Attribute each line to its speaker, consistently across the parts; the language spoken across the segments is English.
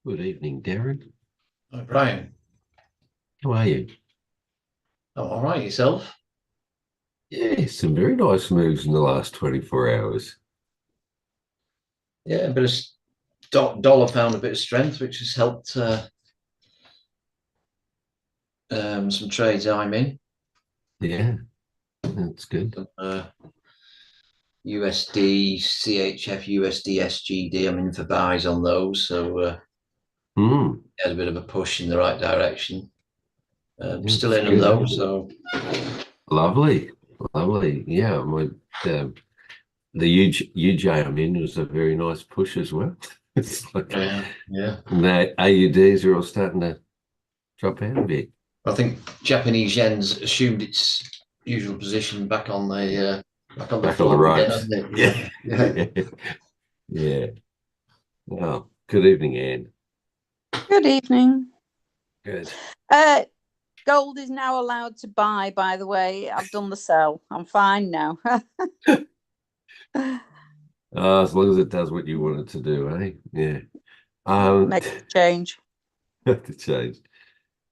Speaker 1: Good evening, Darren.
Speaker 2: Hi, Brian.
Speaker 1: How are you?
Speaker 2: Oh, all right, yourself?
Speaker 1: Yeah, some very nice moves in the last 24 hours.
Speaker 2: Yeah, a bit of dollar found a bit of strength, which has helped some trades I'm in.
Speaker 1: Yeah, that's good.
Speaker 2: USD, CHF, USD, SGD. I'm in for buys on those, so
Speaker 1: Hmm.
Speaker 2: had a bit of a push in the right direction. Still
Speaker 1: That's
Speaker 2: in on
Speaker 1: good.
Speaker 2: those, so
Speaker 1: Lovely. Lovely. Yeah, the UJ I'm in was a very nice push as well. It's like
Speaker 2: yeah.
Speaker 1: the AUDs are all starting to drop out a bit.
Speaker 2: I think Japanese yen's assumed its usual position back on the
Speaker 1: Back on the
Speaker 2: floor again,
Speaker 1: ropes.
Speaker 2: hasn't it?
Speaker 1: Yeah.
Speaker 2: Yeah, yeah.
Speaker 1: Yeah. Yeah. Well, good evening, Anne.
Speaker 3: Good evening.
Speaker 1: Good.
Speaker 3: Uh, Gold is now allowed to buy, by the way. I've done the sell. I'm fine now.
Speaker 1: As long as it does what you want it to do, eh? Yeah.
Speaker 3: Make a change.
Speaker 1: Have to change.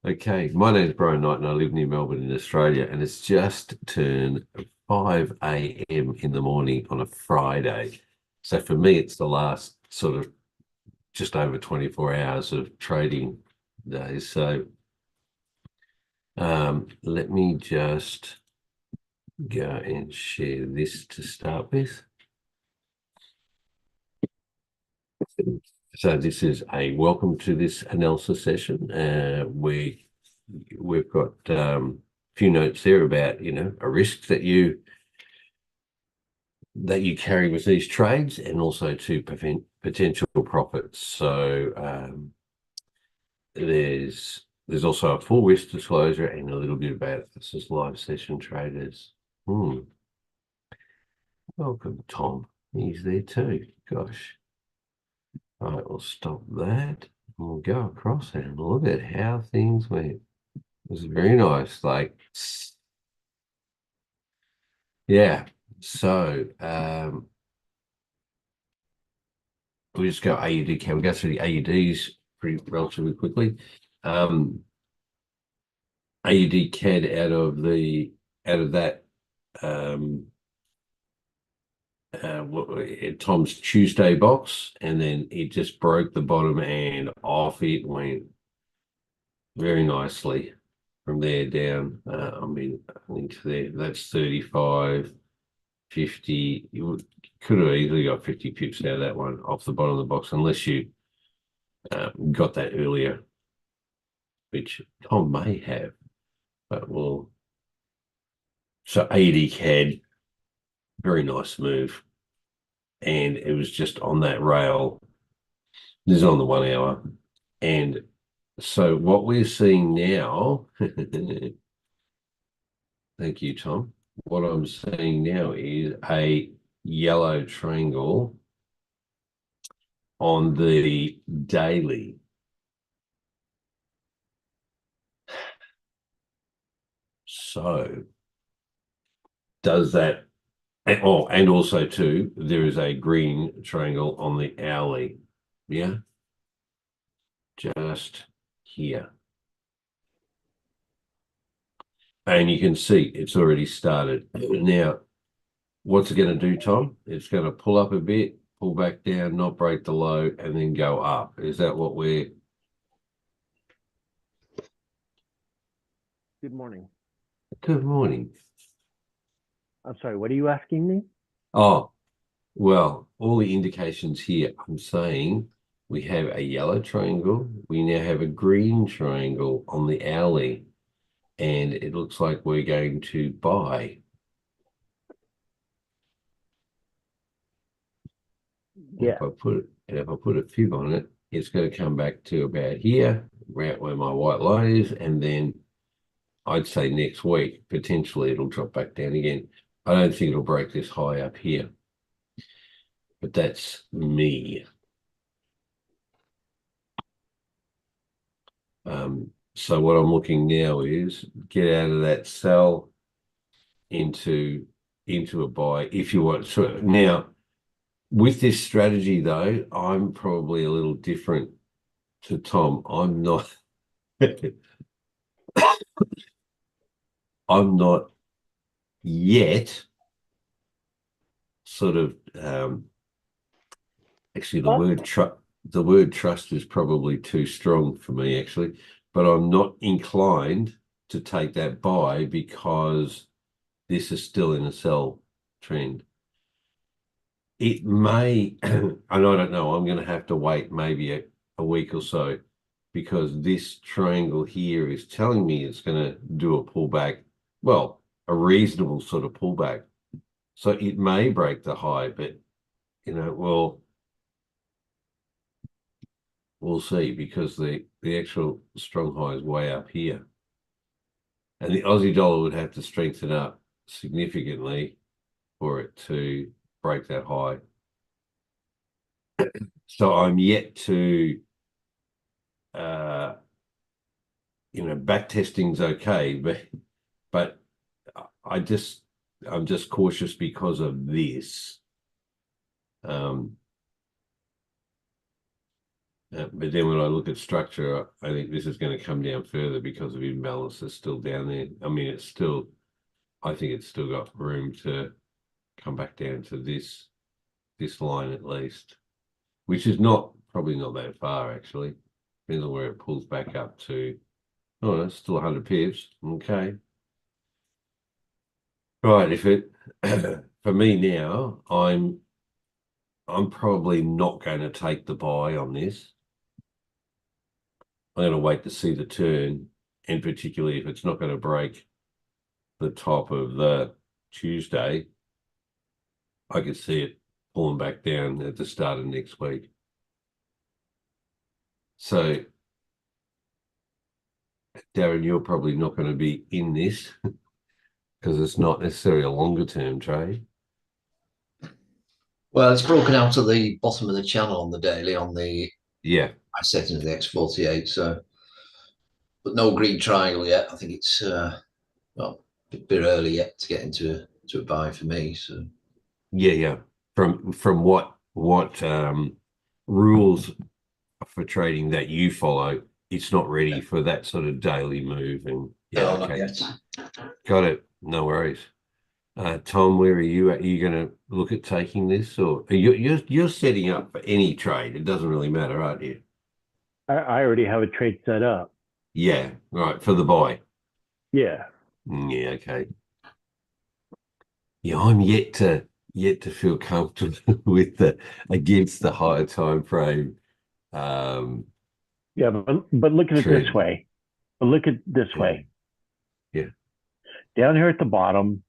Speaker 1: Okay, my name's Brian Knight and I live near Melbourne in Australia, and it's just turned 5 a.m. in the morning on a Friday. So for me, it's the last sort of just over 24 hours of trading days. So let me just go and share this to start with. So this is a welcome to this analysis session. We've got a few notes there about a risk that you carry with these trades, and also to prevent potential profits. So there's also a full risk disclosure and a little bit about it. This is live session traders. Welcome, Tom. He's there too. Gosh. All right, we'll stop that. We'll go across and look at how things went. It was very nice. Yeah. So we'll just go AUD. Can we go through the AUDs pretty relatively quickly? AUD CAD out of that Tom's Tuesday box, and then it just broke the bottom and off it went very nicely from there down. I think there that's 35, 50. You could have easily got 50 pips out of that one off the bottom of the box, unless you got that earlier, which Tom may have, but well. So AUD CAD, very nice move, and it was just on that rail. This is on the 1 hour, and so what we're seeing now, thank you, Tom. What I'm seeing now is a yellow triangle on the daily. So does that, and also too, there is a green triangle on the hourly. Yeah, just here. And you can see it's already started. Now, what's it going to do, Tom? It's going to pull up a bit, pull back down, not break the low, and then go up. Is that what we're...
Speaker 4: Good morning.
Speaker 1: Good morning.
Speaker 4: I'm sorry, what are you asking me?
Speaker 1: Oh, well, all the indications here, I'm saying we have a yellow triangle. We now have a green triangle on the hourly, and it looks like we're going to buy.
Speaker 4: Yeah.
Speaker 1: If I put a fib on it, it's going to come back to about here, right where my white line is, and then I'd say next week, potentially it'll drop back down again. I don't think it'll break this high up here, but that's me. So what I'm looking now is get out of that sell into a buy if you want. So now with this strategy though, I'm probably a little different to Tom, I'm not I'm not yet sort of actually the word trust is probably too strong for me actually, but I'm not inclined to take that buy because this is still in a sell trend. It may, and I don't know, I'm going to have to wait maybe a week or so because this triangle here is telling me it's going to do a pullback, well, a reasonable sort of pullback. So it may break the high, but, well, we'll see because the actual strong high is way up here. And the Aussie dollar would have to strengthen up significantly for it to break that high. So I'm yet to, back testing's okay, but I'm just cautious because of this. But then when I look at structure, I think this is going to come down further because of imbalance is still down there. I mean, I think it's still got room to come back down to this line at least, which is probably not that far actually. Depends on where it pulls back up to. Oh, it's still 100 pips. Okay. Right. If it for me now, I'm probably not going to take the buy on this. I'm going to wait to see the turn, and particularly if it's not going to break the top of the Tuesday, I could see it pulling back down at the start of next week. So, Darren, you're probably not going to be in this because it's not necessarily a longer term trade.
Speaker 2: Well, it's broken out at the bottom of the channel on the daily on the I set into the X48. So, but no green triangle yet. I think it's well a bit early yet to get into a buy for me. So
Speaker 1: yeah. From what rules for trading that you follow, it's not ready for that sort of daily move. And
Speaker 2: no, not yet.
Speaker 1: Got it. No worries. Tom, where are you at? Are you going to look at taking this, or are you're setting up for any trade? It doesn't really matter, aren't you?
Speaker 4: I already have a trade set up.
Speaker 1: Yeah, right, for the buy.
Speaker 4: Yeah.
Speaker 1: Yeah, okay. Yeah, I'm yet to feel comfortable with against the higher time frame.
Speaker 4: Yeah, but look at it this way. But look at this way.
Speaker 1: Yeah.
Speaker 4: Down here at the bottom,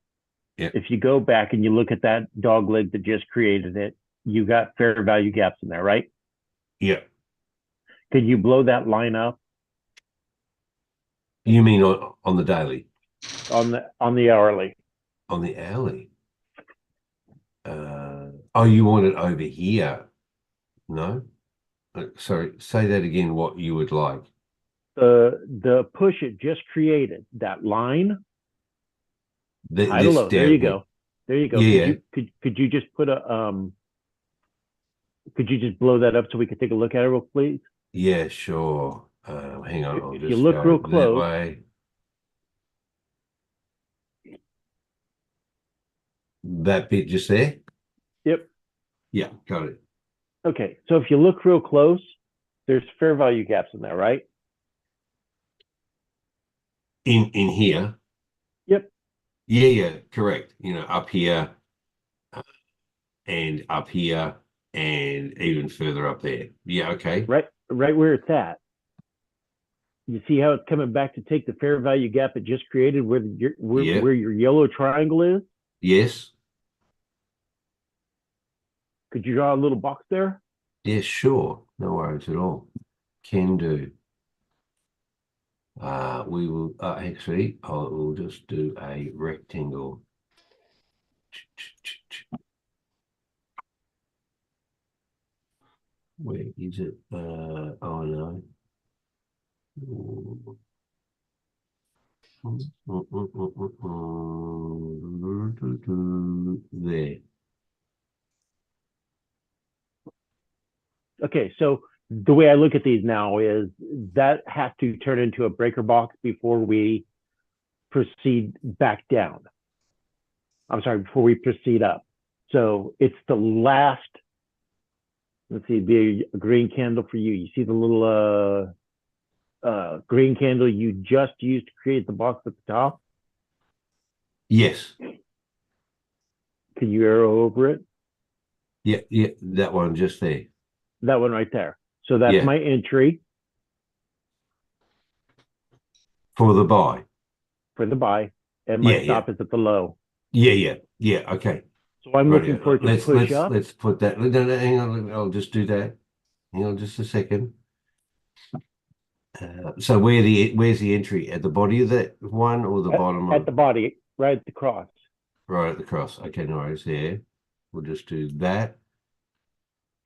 Speaker 4: if you go back and you look at that dog leg that just created it, you got fair value gaps in there, right?
Speaker 1: Yeah.
Speaker 4: Could you blow that line up?
Speaker 1: You mean on the daily?
Speaker 4: On the hourly.
Speaker 1: On the hourly. Oh, you want it over here? No? Sorry, say that again, what you would like.
Speaker 4: The push it just created, that line. High to low. There you go. There you go.
Speaker 1: Yeah.
Speaker 4: Could you just put could you just blow that up so we could take a look at it real please?
Speaker 1: Yeah, sure. Hang on, I'll
Speaker 4: If
Speaker 1: just
Speaker 4: you look
Speaker 1: go
Speaker 4: real
Speaker 1: that
Speaker 4: close,
Speaker 1: way. That bit just there?
Speaker 4: Yep.
Speaker 1: Yeah, got it.
Speaker 4: Okay, so if you look real close, there's fair value gaps in there, right?
Speaker 1: In here?
Speaker 4: Yep.
Speaker 1: Yeah, correct. Up here and up here and even further up there. Yeah, okay.
Speaker 4: Right where it's at. You see how it's coming back to take the fair value gap it just created where your yellow triangle is?
Speaker 1: Yes.
Speaker 4: Could you draw a little box there?
Speaker 1: Yeah, sure. No worries at all. Can do. We will actually, we'll just do a rectangle. Where is it? Oh no. There.
Speaker 4: Okay, so the way I look at these now is that has to turn into a breaker box before we proceed back down. I'm sorry, before we proceed up. So it's the last, let's see, be a green candle for you. You see the little green candle you just used to create the box at the top?
Speaker 1: Yes.
Speaker 4: Can you arrow over it?
Speaker 1: Yeah, that one just there.
Speaker 4: That one right there. So that's my entry.
Speaker 1: For the buy.
Speaker 4: For the buy. And my stop is at the low.
Speaker 1: Yeah, okay.
Speaker 4: So I'm looking for it to push up.
Speaker 1: Let's put that. No, hang on, I'll just do that. Hang on just a second. So where's the entry? At the body of that one or the bottom?
Speaker 4: At the body, right at the cross.
Speaker 1: Right at the cross. Okay, no worries there. We'll just do that.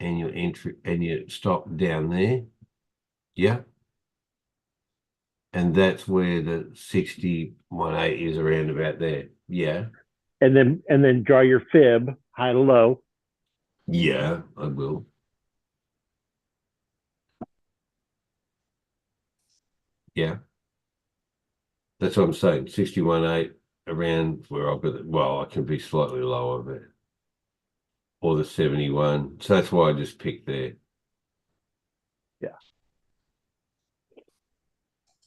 Speaker 1: And your entry and your stop down there. Yeah. And that's where the 61.8 is, around about there. Yeah.
Speaker 4: And then draw your fib high to low.
Speaker 1: Yeah, I will. Yeah. That's what I'm saying. 61.8 around where I've got it. Well, I can be slightly lower there. Or the 71. So that's why I just picked there.
Speaker 4: Yeah.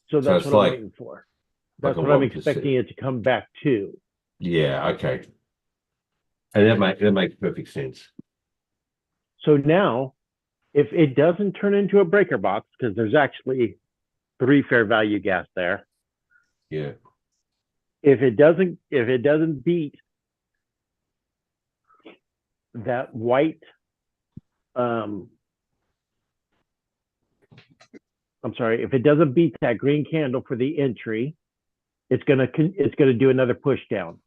Speaker 4: So that's what I'm waiting for. That's what I'm expecting it to come back to.
Speaker 1: Yeah, okay. And that makes perfect sense.
Speaker 4: So now, if it doesn't turn into a breaker box, because there's actually 3 fair value gaps there.
Speaker 1: Yeah.
Speaker 4: If it doesn't beat that white, I'm sorry, if it doesn't beat that green candle for the entry, it's gonna do another push down.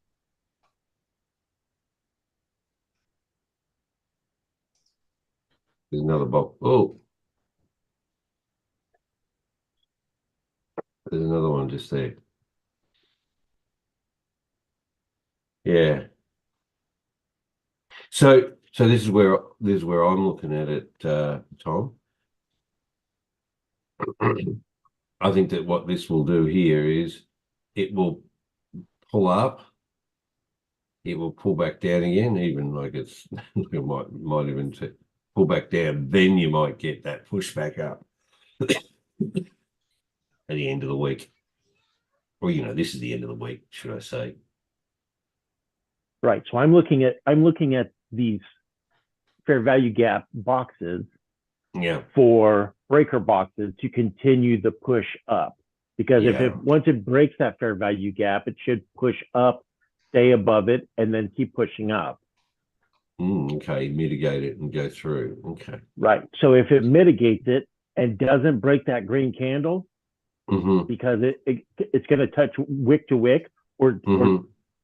Speaker 1: There's another box. Oh, there's another one just there. Yeah. So this is where I'm looking at it, Tom. I think that what this will do here is it will pull up, it will pull back down again, even like it's it might even pull back down. Then you might get that push back up at the end of the week. Or this is the end of the week, should I say?
Speaker 4: Right. So I'm looking at these fair value gap boxes for breaker boxes to continue the push up. Because once it breaks that fair value gap, it should push up, stay above it, and then keep pushing up.
Speaker 1: Okay, mitigate it and go through. Okay.
Speaker 4: Right. So if it mitigates it and doesn't break that green candle, because it's going to touch wick to wick or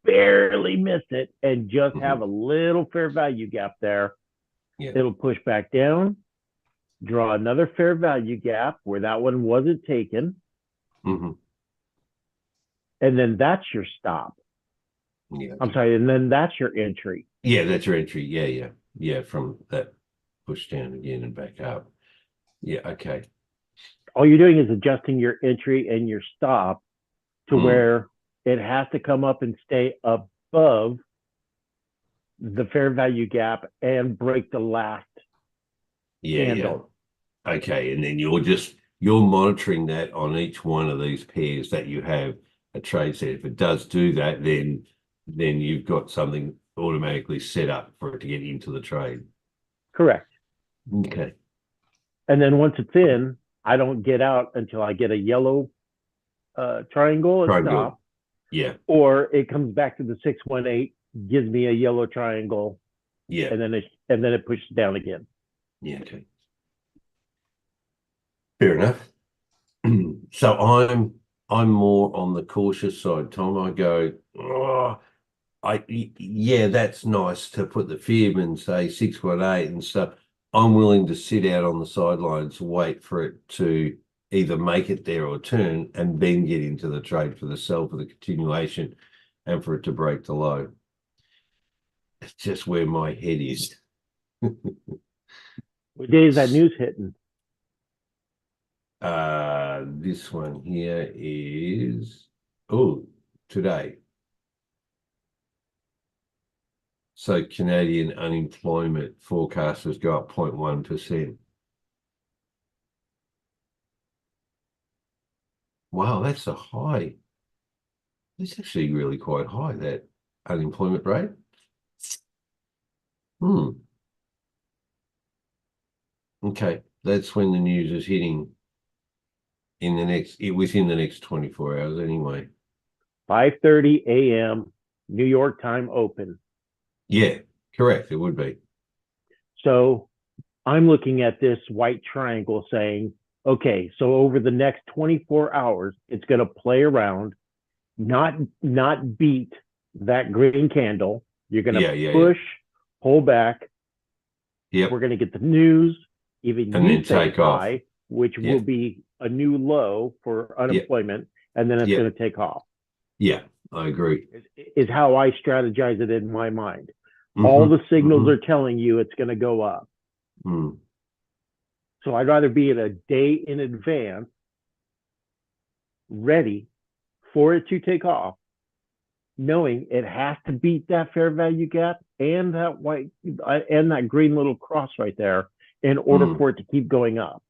Speaker 4: barely miss it and just have a little fair value gap there, it'll push back down, draw another fair value gap where that one wasn't taken, and then that's your stop.
Speaker 1: Yeah.
Speaker 4: I'm sorry, and then that's your entry.
Speaker 1: Yeah, that's your entry. Yeah, from that push down again and back up. Yeah, okay.
Speaker 4: All you're doing is adjusting your entry and your stop to where it has to come up and stay above the fair value gap and break the last candle.
Speaker 1: Yeah. Okay, and then you're monitoring that on each one of these pairs that you have a trade set. If it does do that, then you've got something automatically set up for it to get into the trade.
Speaker 4: Correct.
Speaker 1: Okay.
Speaker 4: And then once it's in, I don't get out until I get a yellow triangle and stop.
Speaker 1: Yeah.
Speaker 4: Or it comes back to the 618, gives me a yellow triangle.
Speaker 1: Yeah.
Speaker 4: And then it pushes down again.
Speaker 1: Yeah. Okay. Fair enough. So I'm more on the cautious side, Tom. I go, that's nice to put the fib and say 618 and stuff. I'm willing to sit out on the sidelines, wait for it to either make it there or turn, and then get into the trade for the sell for the continuation and for it to break the low. It's just where my head is.
Speaker 4: What day is that news hitting?
Speaker 1: This one here is today. So Canadian unemployment forecasters go up 0.1%. Wow, that's a high. It's actually really quite high, that unemployment rate. Okay, that's when the news is hitting within the next 24 hours anyway.
Speaker 4: 5:30 a.m. New York time open.
Speaker 1: Yeah, correct. It would be.
Speaker 4: So I'm looking at this white triangle saying, okay, so over the next 24 hours, it's going to play around, not beat that green candle. You're going to push, pull back.
Speaker 1: Yeah.
Speaker 4: We're going to get the news, even
Speaker 1: and
Speaker 4: you
Speaker 1: then
Speaker 4: say
Speaker 1: take off,
Speaker 4: high, which will be a new low for unemployment, and then it's going to take off.
Speaker 1: Yeah, I agree.
Speaker 4: Is how I strategize it in my mind. All the signals are telling you it's going to go up. So I'd rather be at a day in advance, ready for it to take off, knowing it has to beat that fair value gap and that white and that green little cross right there in order for it to keep going up.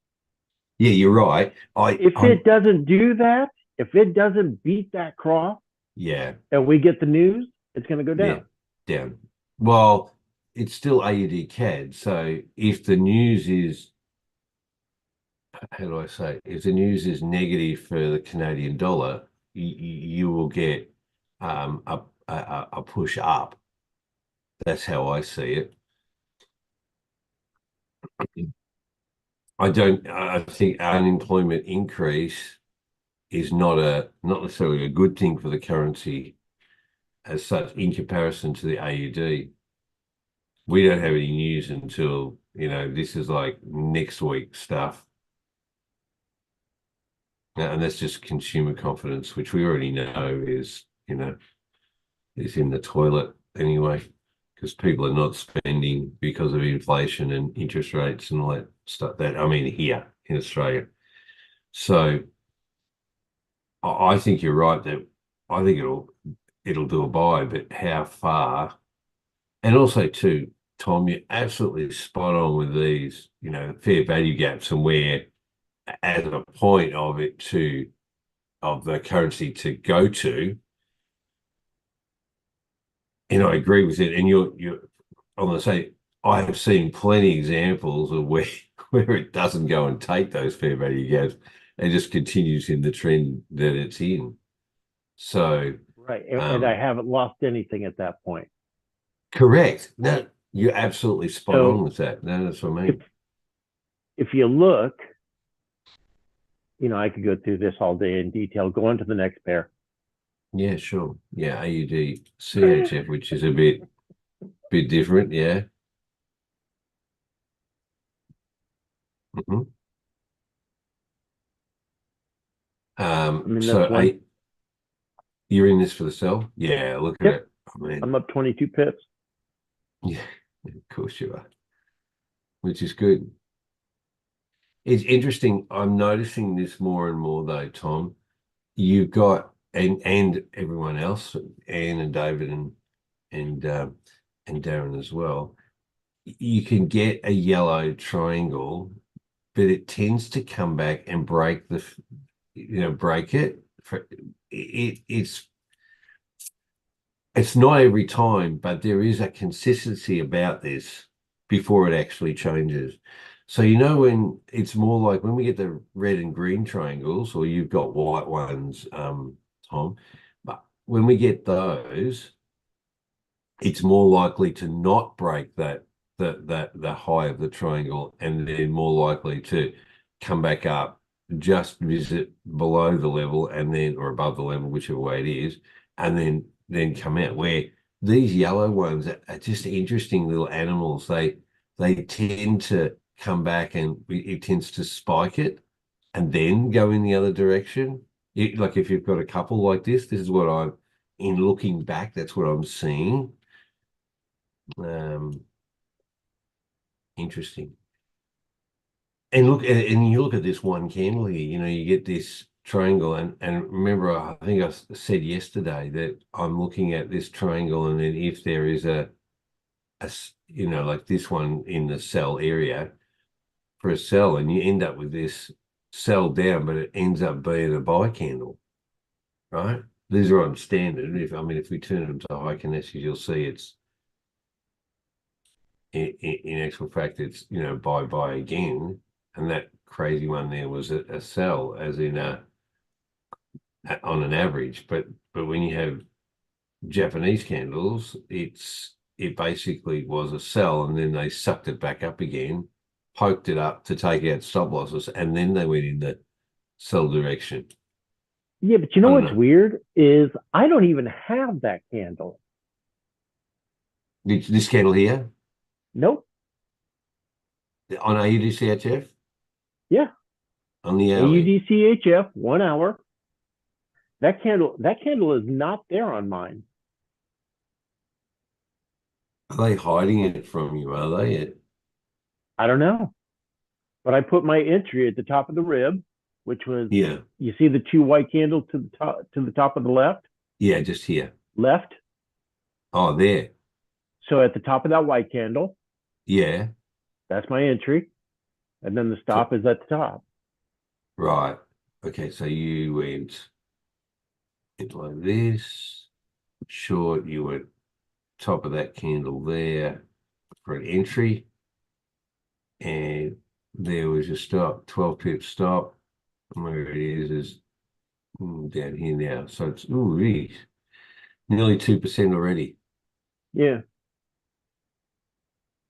Speaker 1: Yeah, you're right.
Speaker 4: If it doesn't do that, if it doesn't beat that cross, and we get the news, it's going to go down.
Speaker 1: Down. Well, it's still AUD CAD. So if the news is, how do I say, if the news is negative for the Canadian dollar, you will get a push up. That's how I see it. I think unemployment increase is not necessarily a good thing for the currency as such in comparison to the AUD. We don't have any news until, this is like next week stuff. And that's just consumer confidence, which we already know is in the toilet anyway, because people are not spending because of inflation and interest rates and all that stuff. Here in Australia. So I think you're right that I think it'll do a buy, but how far? And also too, Tom, you're absolutely spot on with these, fair value gaps and where as a point of the currency to go to. And I agree with it. And I'm going to say, I have seen plenty of examples of where it doesn't go and take those fair value gaps and just continues in the trend that it's in. So
Speaker 4: right, and I haven't lost anything at that point.
Speaker 1: Correct. No, you're absolutely spot on with that. No, that's what I mean.
Speaker 4: If you look, I could go through this all day in detail. Go on to the next pair.
Speaker 1: Yeah, sure. Yeah, AUD CHF, which is a bit different. Yeah. So you're in this for the sell? Yeah, look at it. Oh, man.
Speaker 4: I'm up 22 pips.
Speaker 1: Yeah, of course you are. Which is good. It's interesting. I'm noticing this more and more though, Tom. You've got and everyone else, Anne and David and Darren as well. You can get a yellow triangle, but it tends to come back and break break it. It's not every time, but there is a consistency about this before it actually changes. So when it's more like when we get the red and green triangles, or you've got white ones, Tom, but when we get those, it's more likely to not break the high of the triangle, and then more likely to come back up, just visit below the level, and then or above the level, whichever way it is, and then come out. Where these yellow ones are just interesting little animals. They tend to come back and it tends to spike it and then go in the other direction. Like if you've got a couple like this is what in looking back, that's what I'm seeing. Interesting. And look, and you look at this one candle here, you get this triangle, and remember, I think I said yesterday that I'm looking at this triangle, and then if there is a like this one in the sell area for a sell, and you end up with this sell down, but it ends up being a buy candle, right? These are on standard. If we turn them to high Kinesis, you'll see it's in actual fact it's buy again, and that crazy one there was a sell, as in on an average. But when you have Japanese candles, it basically was a sell, and then they sucked it back up again, poked it up to take out stop losses, and then they went in the sell direction.
Speaker 4: Yeah, but you know what's weird is I don't even have that candle.
Speaker 1: This candle here?
Speaker 4: Nope.
Speaker 1: On AUDCHF?
Speaker 4: Yeah.
Speaker 1: On the hourly?
Speaker 4: AUDCHF, 1 hour. That candle is not there on mine.
Speaker 1: Are they hiding it from you? Are they?
Speaker 4: I don't know. But I put my entry at the top of the rib, which was,
Speaker 1: yeah.
Speaker 4: You see the 2 white candles to the top of the left?
Speaker 1: Yeah, just here.
Speaker 4: Left.
Speaker 1: Oh, there.
Speaker 4: So at the top of that white candle.
Speaker 1: Yeah.
Speaker 4: That's my entry. And then the stop is at the top.
Speaker 1: Right. Okay, so you went like this. Short, you went top of that candle there for an entry. And there was your stop, 12 pip stop. Where it is down here now. So it's nearly 2% already.
Speaker 4: Yeah.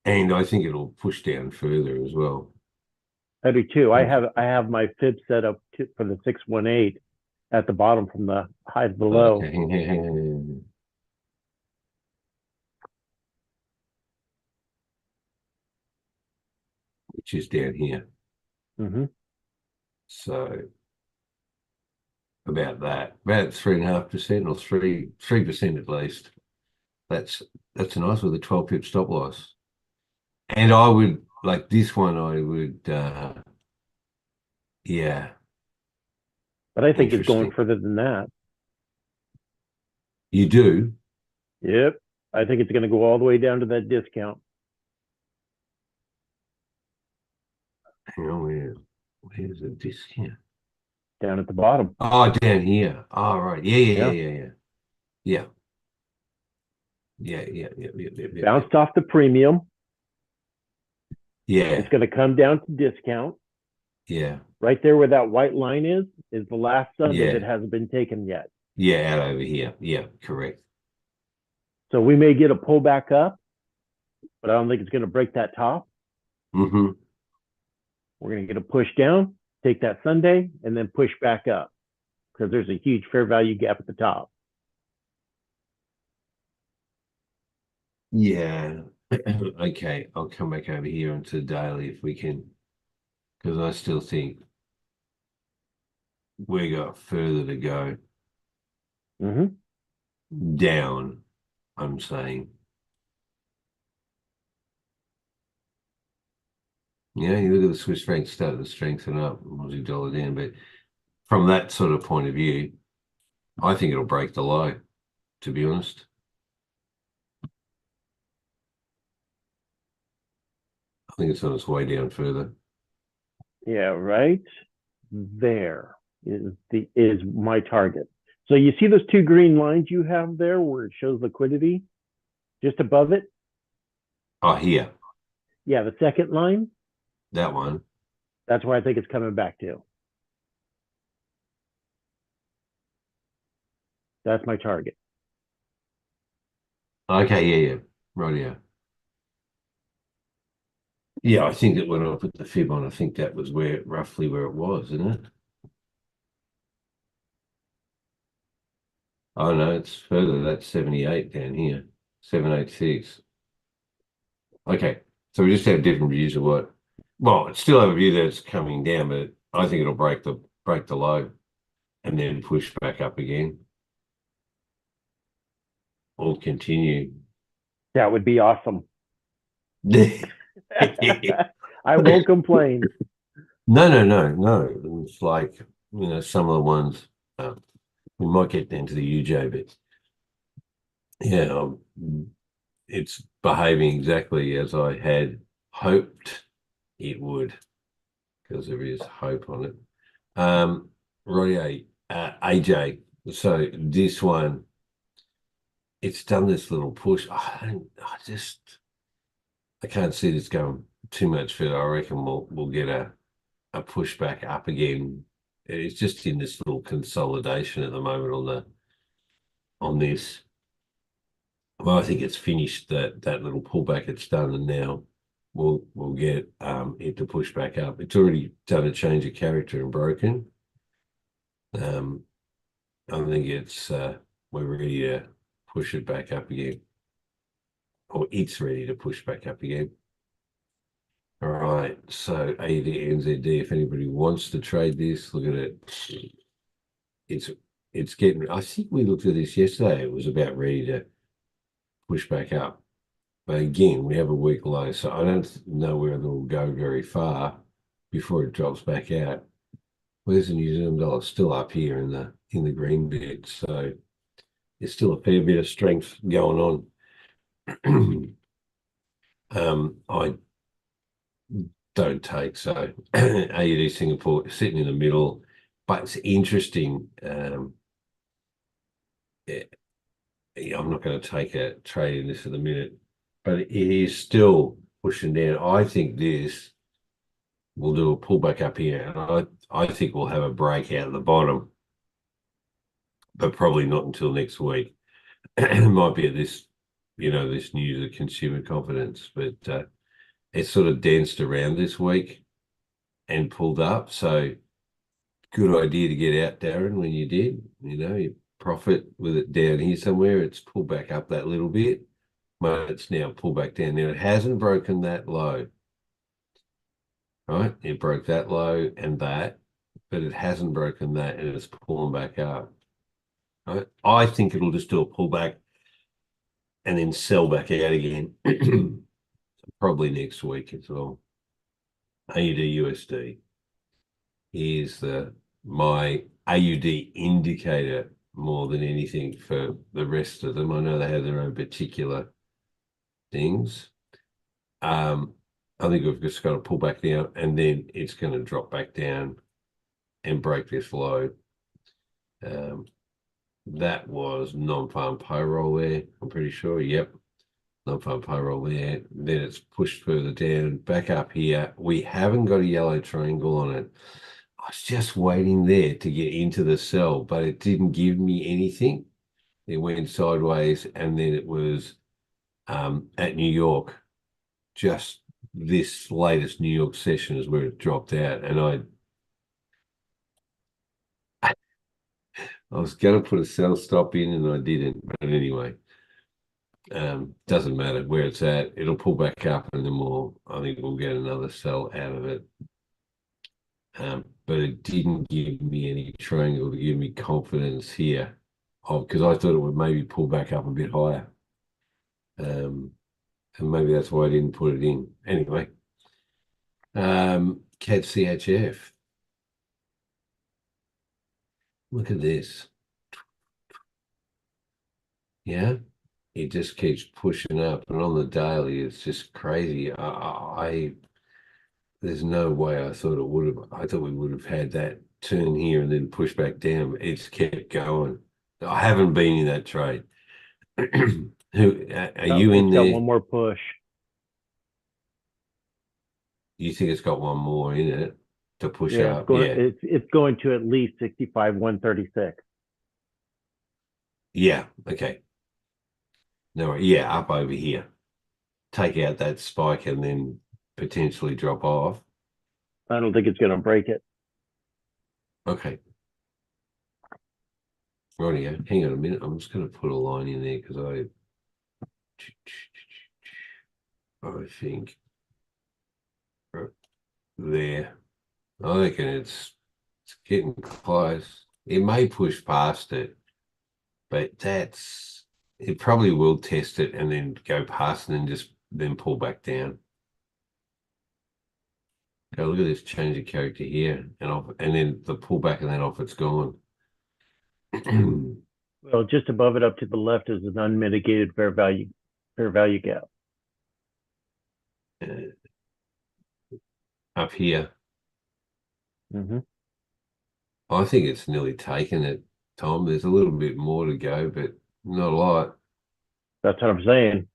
Speaker 1: And I think it'll push down further as well.
Speaker 4: I do too. I have my fib set up for the 618 at the bottom from the high to the low.
Speaker 1: Okay. Which is down here.
Speaker 4: Mm-hmm. So
Speaker 1: about 3.5% or 3% at least. That's nice with a 12 pip stop loss. And I would like this one. I would, yeah.
Speaker 4: But I think it's going further than that.
Speaker 1: You do?
Speaker 4: Yep. I think it's going to go all the way down to that discount.
Speaker 1: Hang on, where's the discount?
Speaker 4: Down at the bottom.
Speaker 1: Oh, down here. Oh, right. Yeah.
Speaker 4: Bounced off the premium.
Speaker 1: Yeah.
Speaker 4: It's going to come down to discount.
Speaker 1: Yeah.
Speaker 4: Right there where that white line is the last Sunday that hasn't been taken yet.
Speaker 1: Yeah, out over here. Yeah, correct.
Speaker 4: So we may get a pullback up, but I don't think it's going to break that top.
Speaker 1: Mm-hmm.
Speaker 4: We're going to get a push down, take that Sunday, and then push back up because there's a huge fair value gap at the top.
Speaker 1: Yeah. Okay, I'll come back over here onto the daily if we can, because I still think we got further to go.
Speaker 4: Mm-hmm.
Speaker 1: Down, I'm saying. Yeah, you look at the Swiss franc starting to strengthen up, Aussie dollar down, but from that sort of point of view, I think it'll break the low, to be honest. I think it's on its way down further.
Speaker 4: Yeah, right there is my target. So you see those 2 green lines you have there where it shows liquidity just above it?
Speaker 1: Oh, here.
Speaker 4: Yeah, the second line.
Speaker 1: That one.
Speaker 4: That's where I think it's coming back to. That's my target.
Speaker 1: Okay, yeah. Right, yeah. Yeah, I think that when I put the fib on, I think that was roughly where it was, isn't it? Oh no, it's further. That's 78 down here. 786. Okay. So we just have different views of what. Well, it's still have a view that it's coming down, but I think it'll break the low and then push back up again. Or continue.
Speaker 4: That would be awesome. I won't complain.
Speaker 1: No. It's like, some of the ones we might get down to the UJ, but yeah, it's behaving exactly as I had hoped it would, because there is hope on it. Right, AJ. So this one, it's done this little push. I can't see this going too much further. I reckon we'll get a pushback up again. It's just in this little consolidation at the moment on this. Well, I think it's finished that little pullback it's done, and now we'll get it to push back up. It's already done a change of character and broken. I think we're ready to push it back up again, or it's ready to push back up again. All right, so AUD NZD. If anybody wants to trade this, look at it. It's getting. I think we looked at this yesterday. It was about ready to push back up. But again, we have a weak low, so I don't know whether it will go very far before it drops back out. Where's the New Zealand dollar? Still up here in the green bit, so there's still a fair bit of strength going on. I don't take so. AUD Singapore sitting in the middle, but it's interesting. I'm not going to take a trade in this at the minute, but it is still pushing down. I think this will do a pullback up here, and I think we'll have a breakout at the bottom, but probably not until next week. It might be at this, this news of consumer confidence, but it's sort of danced around this week and pulled up. So good idea to get out, Darren, when you did. You profit with it down here somewhere. It's pulled back up that little bit, but it's now pulled back down. Now it hasn't broken that low, right? It broke that low and that, but it hasn't broken that, and it's pulling back up. Right? I think it'll just do a pullback and then sell back out again. Probably next week as well. AUD USD is my AUD indicator more than anything for the rest of them. I know they have their own particular things. I think we've just got to pull back down, and then it's going to drop back down and break this low. That was non-farm payroll there, I'm pretty sure. Yep. Non-farm payroll there. Then it's pushed further down, back up here. We haven't got a yellow triangle on it. I was just waiting there to get into the sell, but it didn't give me anything. It went sideways, and then it was at New York. Just this latest New York session is where it dropped out, and I was going to put a sell stop in, and I didn't. But anyway, doesn't matter where it's at. It'll pull back up, and then I think we'll get another sell out of it. But it didn't give me any triangle to give me confidence here, because I thought it would maybe pull back up a bit higher. And maybe that's why I didn't put it in. Anyway, CAD CHF. Look at this. Yeah, it just keeps pushing up, and on the daily, it's just crazy. There's no way I thought it would have. I thought we would have had that turn here and then push back down. It's kept going. I haven't been in that trade. Who are you in there?
Speaker 4: Got one more push.
Speaker 1: You think it's got one more in it to push up?
Speaker 4: It's going to at least 65,136.
Speaker 1: Yeah. Okay. No. Yeah, up over here. Take out that spike and then potentially drop off.
Speaker 4: I don't think it's going to break it.
Speaker 1: Okay. Rightio. Hang on a minute. I'm just going to put a line in there because I think there. I reckon it's getting close. It may push past it, but it probably will test it and then go past and then pull back down. Oh, look at this change of character here, and off, and then the pullback, and then off it's gone.
Speaker 4: Well, just above it, up to the left, is an unmitigated fair value gap.
Speaker 1: Up here,
Speaker 4: Mm-hmm.
Speaker 1: I think it's nearly taken it, Tom. There's a little bit more to go, but not a lot.
Speaker 4: That's what I'm saying.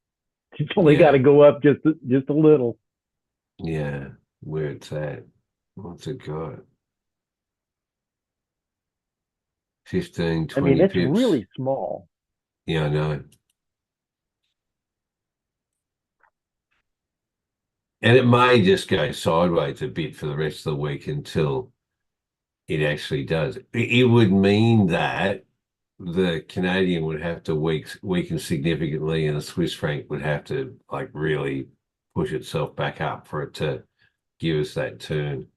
Speaker 4: It's only got to go up just a little.
Speaker 1: Yeah, where it's at. What's it got? 15, 20
Speaker 4: I mean, it's
Speaker 1: pips.
Speaker 4: really small.
Speaker 1: Yeah, I know. And it may just go sideways a bit for the rest of the week until it actually does. It would mean that the Canadian would have to weaken significantly, and the Swiss franc would have to like really push itself back up for it to give us that turn.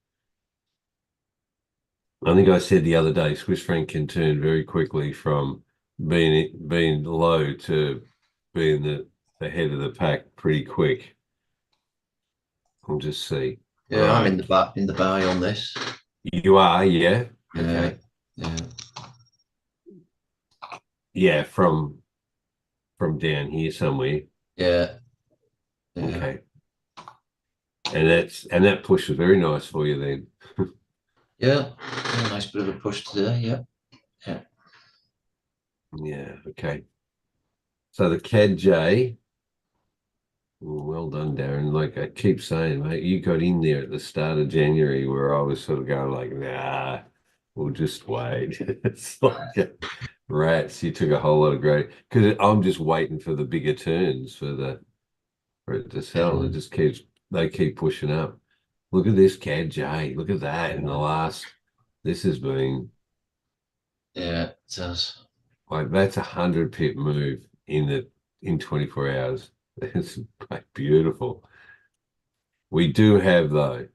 Speaker 1: I think I said the other day, Swiss franc can turn very quickly from being low to being the head of the pack pretty quick. We'll just see.
Speaker 2: Yeah, right. I'm in the buy on this.
Speaker 1: You are, yeah. Okay.
Speaker 2: Yeah.
Speaker 1: Yeah, from down here somewhere.
Speaker 2: Yeah.
Speaker 1: Okay. And that push was very nice for you then.
Speaker 2: Yeah. Nice bit of a push today. Yeah.
Speaker 1: Yeah. Okay. So the CAD J. Well done, Darren. Like I keep saying, mate, you got in there at the start of January where I was sort of going like, nah, we'll just wait. It's like rats. You took a whole lot of great because I'm just waiting for the bigger turns for it to sell. And it just they keep pushing up. Look at this CAD J. Look at that in the last. This has been.
Speaker 2: Yeah, it does.
Speaker 1: Like that's 100 pip move in 24 hours. It's beautiful. We do have though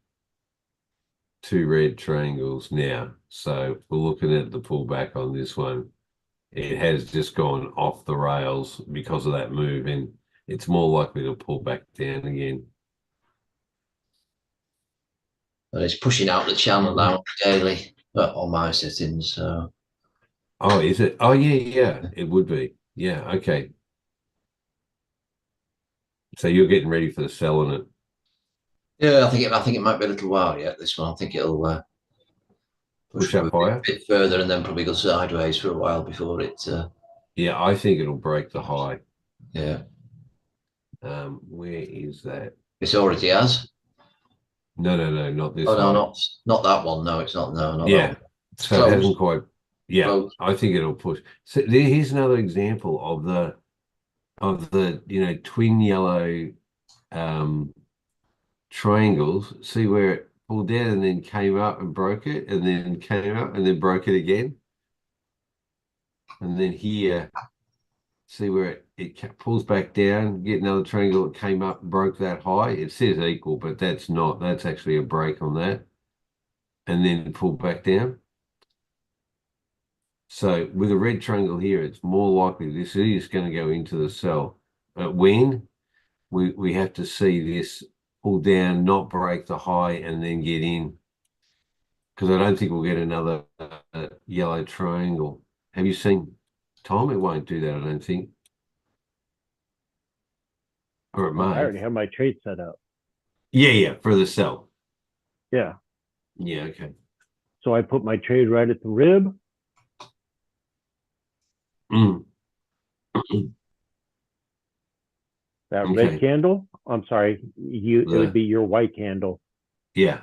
Speaker 1: 2 red triangles now, so we're looking at the pullback on this one. It has just gone off the rails because of that move, and it's more likely to pull back down again.
Speaker 2: But it's pushing out the channel now daily on my settings. So.
Speaker 1: Oh, is it? Oh, yeah, it would be. Yeah, okay. So you're getting ready for the sell on it.
Speaker 2: Yeah, I think it might be a little while yet. This one, I think it'll
Speaker 1: push up higher,
Speaker 2: a bit further, and then probably go sideways for a while before it.
Speaker 1: Yeah, I think it'll break the high.
Speaker 2: Yeah.
Speaker 1: Where is that?
Speaker 2: It already has.
Speaker 1: No, not this.
Speaker 2: Oh no, not that one. No, it's not. No, not
Speaker 1: yeah.
Speaker 2: that one. It's
Speaker 1: so
Speaker 2: close.
Speaker 1: It hasn't quite. Yeah, close. I think it'll push. So here's another example of the twin yellow triangles. See where it pulled down and then came up and broke it, and then came up and then broke it again, and then here. See where it pulls back down, get another triangle that came up, broke that high. It says equal, but that's not. That's actually a break on that. And then pull back down. So with a red triangle here, it's more likely this is going to go into the sell. But when we have to see this pull down, not break the high, and then get in. Because I don't think we'll get another yellow triangle. Have you seen, Tom? It won't do that, I don't think. Or it might.
Speaker 4: I already have my trade set up.
Speaker 1: Yeah, for the sell.
Speaker 4: Yeah.
Speaker 1: Yeah, okay.
Speaker 4: So I put my trade right at the rib. That red candle. I'm sorry, it would be your white candle.
Speaker 1: Yeah.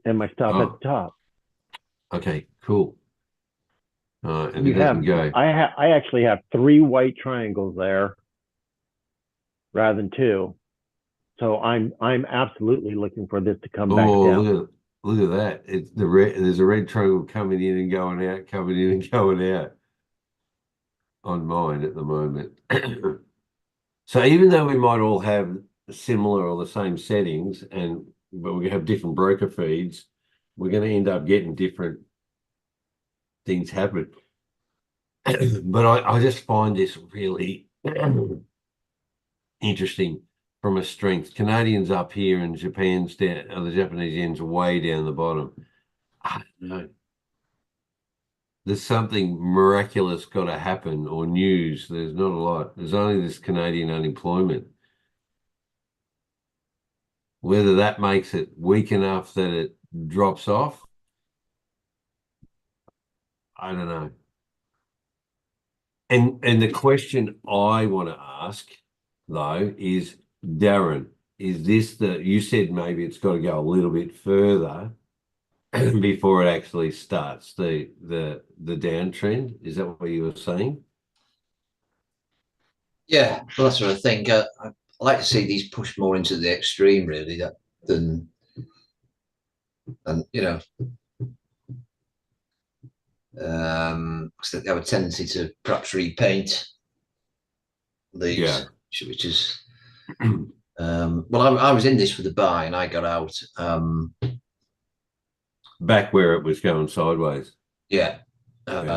Speaker 4: And my stop at the top.
Speaker 1: Okay, cool. And
Speaker 4: you have go. I actually have 3 white triangles there rather than 2. So I'm absolutely looking for this to come back down.
Speaker 1: Look at that. It's there's a red triangle coming in and going out, coming in and going out on mine at the moment. So even though we might all have similar or the same settings, but we have different broker feeds, we're going to end up getting different things happen. But I just find this really interesting. from a strength. Canadians up here and Japan's down, the Japanese yen's way down the bottom. I don't know. There's something miraculous got to happen, or news. There's not a lot. There's only this Canadian unemployment. Whether that makes it weak enough that it drops off, I don't know. And the question I want to ask, though, is, Darren, is this you said maybe it's got to go a little bit further before it actually starts the downtrend? Is that what you were saying?
Speaker 2: Yeah, well, that's what I think. I like to see these pushed more into the extreme, really, than you know, because they have a tendency to perhaps repaint these,
Speaker 1: Yeah.
Speaker 2: which is well, I was in this for the buy and I got out
Speaker 1: back where it was going sideways.
Speaker 2: Yeah. But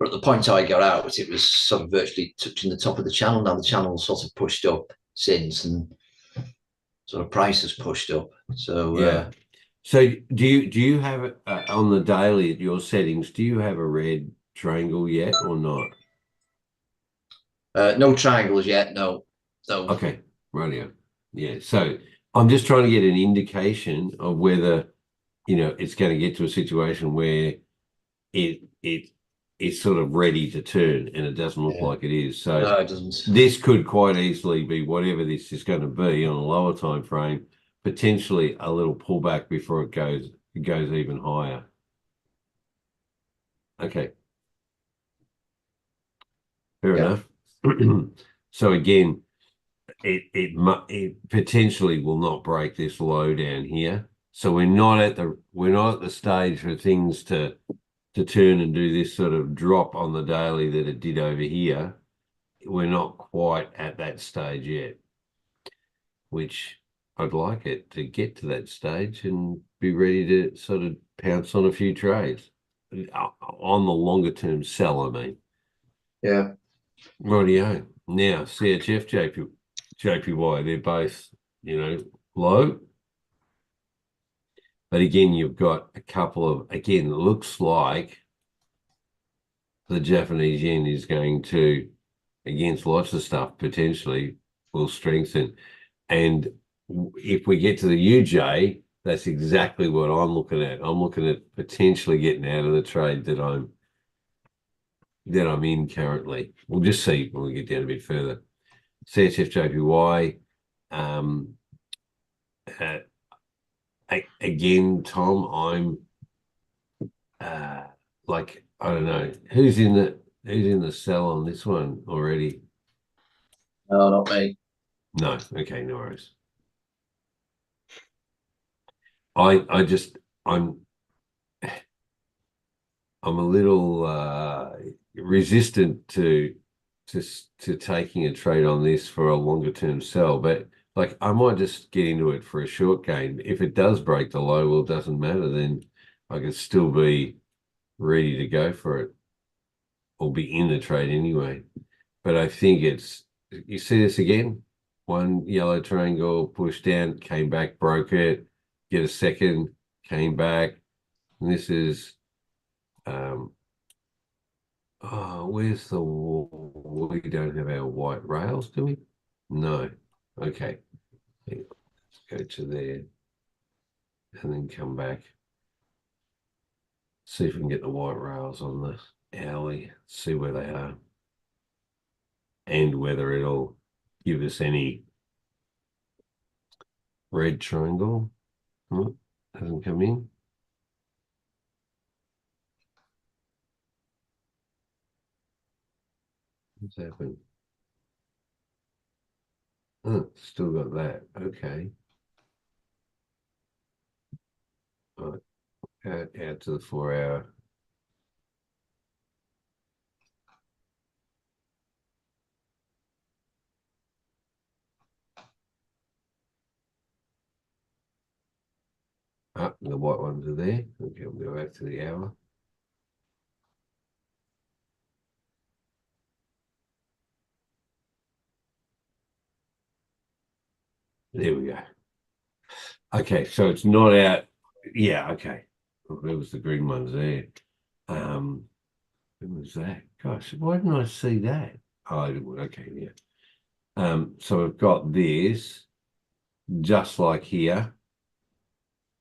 Speaker 2: at the point I got out, it was sort of virtually touching the top of the channel. Now the channel sort of pushed up since, and sort of price has pushed up. So
Speaker 1: yeah. So do you have on the daily at your settings? Do you have a red triangle yet or not?
Speaker 2: No triangles yet. No.
Speaker 1: Okay, radio. Yeah. So I'm just trying to get an indication of whether it's going to get to a situation where it's sort of ready to turn, and it doesn't look like it is. So
Speaker 2: no, it doesn't.
Speaker 1: This could quite easily be whatever this is going to be on a lower time frame, potentially a little pullback before it goes even higher. Okay. Fair enough. So again, it potentially will not break this low down here. So we're not at the stage for things to turn and do this sort of drop on the daily that it did over here. We're not quite at that stage yet, which I'd like it to get to that stage and be ready to sort of pounce on a few trades on the longer term sell, I mean.
Speaker 2: Yeah.
Speaker 1: Rightio. Now, CHF, JPY, they're both, low. But again, you've got a couple of, again, it looks like the Japanese yen is going to, against lots of stuff, potentially will strengthen. And if we get to the UJ, that's exactly what I'm looking at. I'm looking at potentially getting out of the trade that I'm in currently. We'll just see when we get down a bit further. CHF JPY. Again, Tom, I'm like, I don't know who's in the sell on this one already.
Speaker 2: No, not me.
Speaker 1: No, okay, no worries. I'm a little resistant to taking a trade on this for a longer term sell, but like I might just get into it for a short game. If it does break the low, well, it doesn't matter. Then I could still be ready to go for it or be in the trade anyway. But I think you see this again, one yellow triangle pushed down, came back, broke it, get a second, came back. And this is, where's we don't have our white rails, do we? No. Okay. Let's go to there and then come back. See if we can get the white rails on the hourly, see where they are, and whether it'll give us any red triangle. Hasn't come in. What's happened? Oh, still got that. Okay. All right. Out to the 4 hour. The white ones are there. Okay, we'll go back to the hour. There we go. Okay, so it's not out. Yeah, okay. Well, there was the green ones there. Who was that? Gosh, why didn't I see that? Oh, okay, yeah. So we've got this just like here,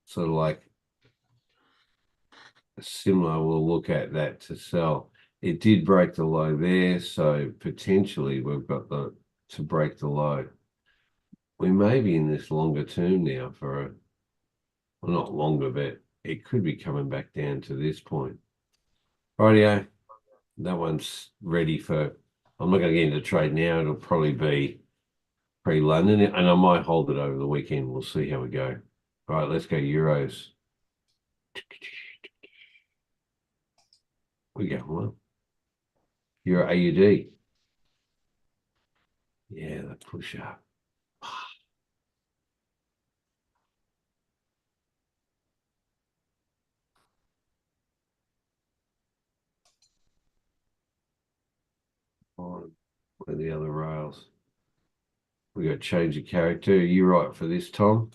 Speaker 1: sort of like similar. We'll look at that to sell. It did break the low there, so potentially we've got to break the low. We may be in this longer term now for a, well, not longer, but it could be coming back down to this point. Rightio, that one's ready for. I'm not going to get into trade now. It'll probably be pre-London, and I might hold it over the weekend. We'll see how we go. All right, let's go euros. We go well. Euro AUD. Yeah, the push up. On where the other rails. We got to change the character. Are you right for this, Tom?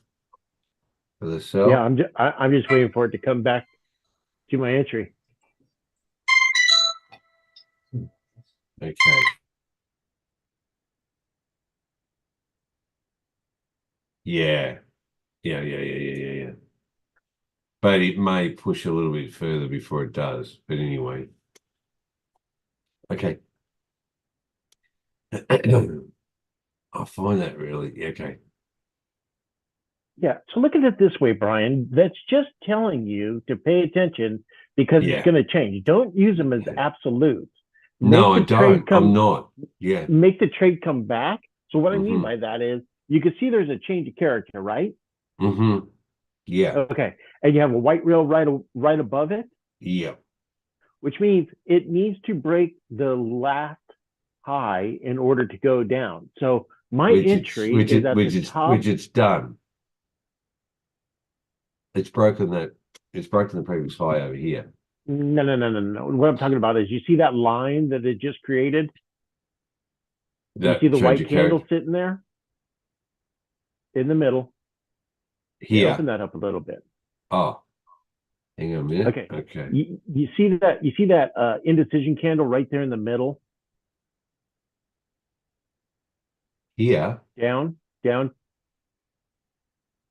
Speaker 1: For the sell?
Speaker 4: Yeah, I'm just waiting for it to come back to my entry.
Speaker 1: Okay. Yeah. Yeah. But it may push a little bit further before it does. But anyway. Okay. I find that really okay.
Speaker 4: Yeah. So look at it this way, Brian. That's just telling you to pay attention because it's going to change. Don't use them as absolutes.
Speaker 1: No, I don't. I'm not. Yeah.
Speaker 4: Make the trade come back. So what I mean by that is you can see there's a change of character, right?
Speaker 1: Mm-hmm. Yeah.
Speaker 4: Okay. And you have a white rail right above it.
Speaker 1: Yeah.
Speaker 4: Which means it needs to break the last high in order to go down. So my entry is at the top.
Speaker 1: Which it's done. It's broken the previous high over here.
Speaker 4: No. What I'm talking about is you see that line that it just created? You see the white candle sitting there? In the middle.
Speaker 1: Here.
Speaker 4: Open that up a little bit.
Speaker 1: Oh. Hang on a minute.
Speaker 4: Okay. You see that indecision candle right there in the middle?
Speaker 1: Here.
Speaker 4: Down.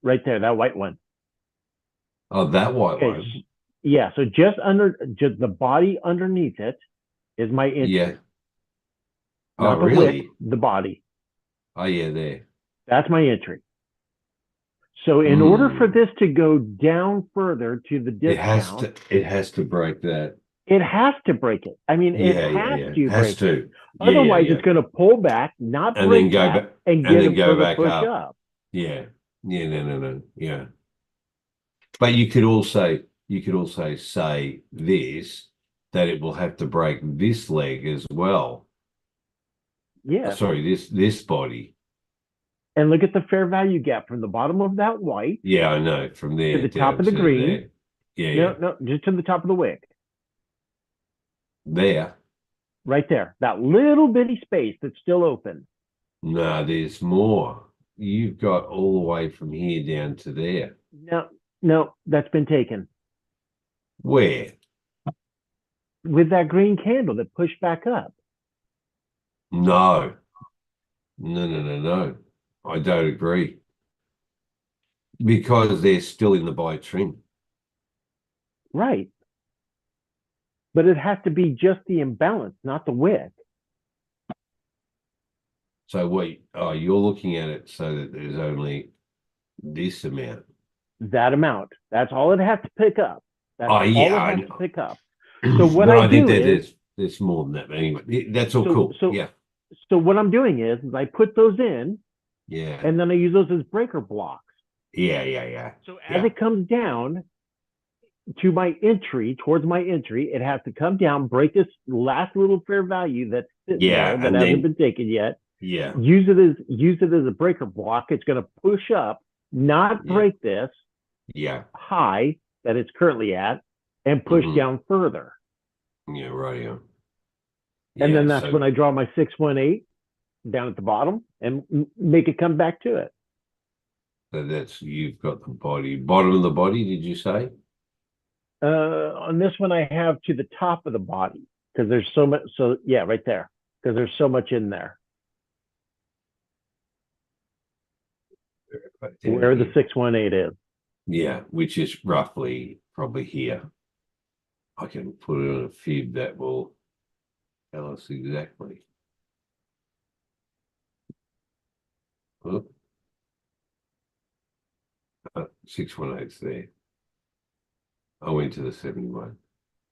Speaker 4: Right there, that white one.
Speaker 1: Oh, that white one.
Speaker 4: Yeah, so just the body underneath it is my entry.
Speaker 1: Yeah.
Speaker 4: Not the
Speaker 1: really?
Speaker 4: wick, the body.
Speaker 1: Oh, yeah, there.
Speaker 4: That's my entry. So in order for this to go down further to the discount,
Speaker 1: it has to break that.
Speaker 4: It has to break it. I mean, it has to break it.
Speaker 1: Otherwise,
Speaker 4: it's going to pull back, not
Speaker 1: and
Speaker 4: break
Speaker 1: then go
Speaker 4: back,
Speaker 1: back,
Speaker 4: and get a further push up.
Speaker 1: Yeah. No. Yeah. But you could also say this, that it will have to break this leg as well.
Speaker 4: Yeah.
Speaker 1: Sorry, this body.
Speaker 4: And look at the fair value gap from the bottom of that white.
Speaker 1: Yeah, I know. From there
Speaker 4: to the top of the green.
Speaker 1: There. Yeah.
Speaker 4: No, just to the top of the wick.
Speaker 1: There.
Speaker 4: Right there. That little bitty space that's still open.
Speaker 1: No, there's more. You've got all the way from here down to there.
Speaker 4: No, that's been taken.
Speaker 1: Where?
Speaker 4: With that green candle that pushed back up.
Speaker 1: No. I don't agree. Because they're still in the buy trend.
Speaker 4: Right. But it has to be just the imbalance, not the wick.
Speaker 1: So you're looking at it so that there's only this amount.
Speaker 4: That amount. That's all it has to pick up. That's all it has to pick up. So what
Speaker 1: I think there's more than that. But anyway, that's all cool. Yeah.
Speaker 4: So what I'm doing is I put those in.
Speaker 1: Yeah.
Speaker 4: And then I use those as breaker blocks.
Speaker 1: Yeah.
Speaker 4: So as it comes down to my entry, towards my entry, it has to come down, break this last little fair value that's sitting there that hasn't been taken yet.
Speaker 1: Yeah.
Speaker 4: Use it as a breaker block. It's going to push up, not break this high that it's currently at, and push down further.
Speaker 1: Yeah, right.
Speaker 4: And then that's when I draw my 618 down at the bottom and make it come back to it.
Speaker 1: So that's, you've got the body, bottom of the body, did you say?
Speaker 4: On this one, I have to the top of the body because there's so much. So yeah, right there, because there's so much in there. Where the 618 is.
Speaker 1: Yeah, which is roughly probably here. I can put it on a fib that will tell us exactly. Oh. 618's there. I went to the 71.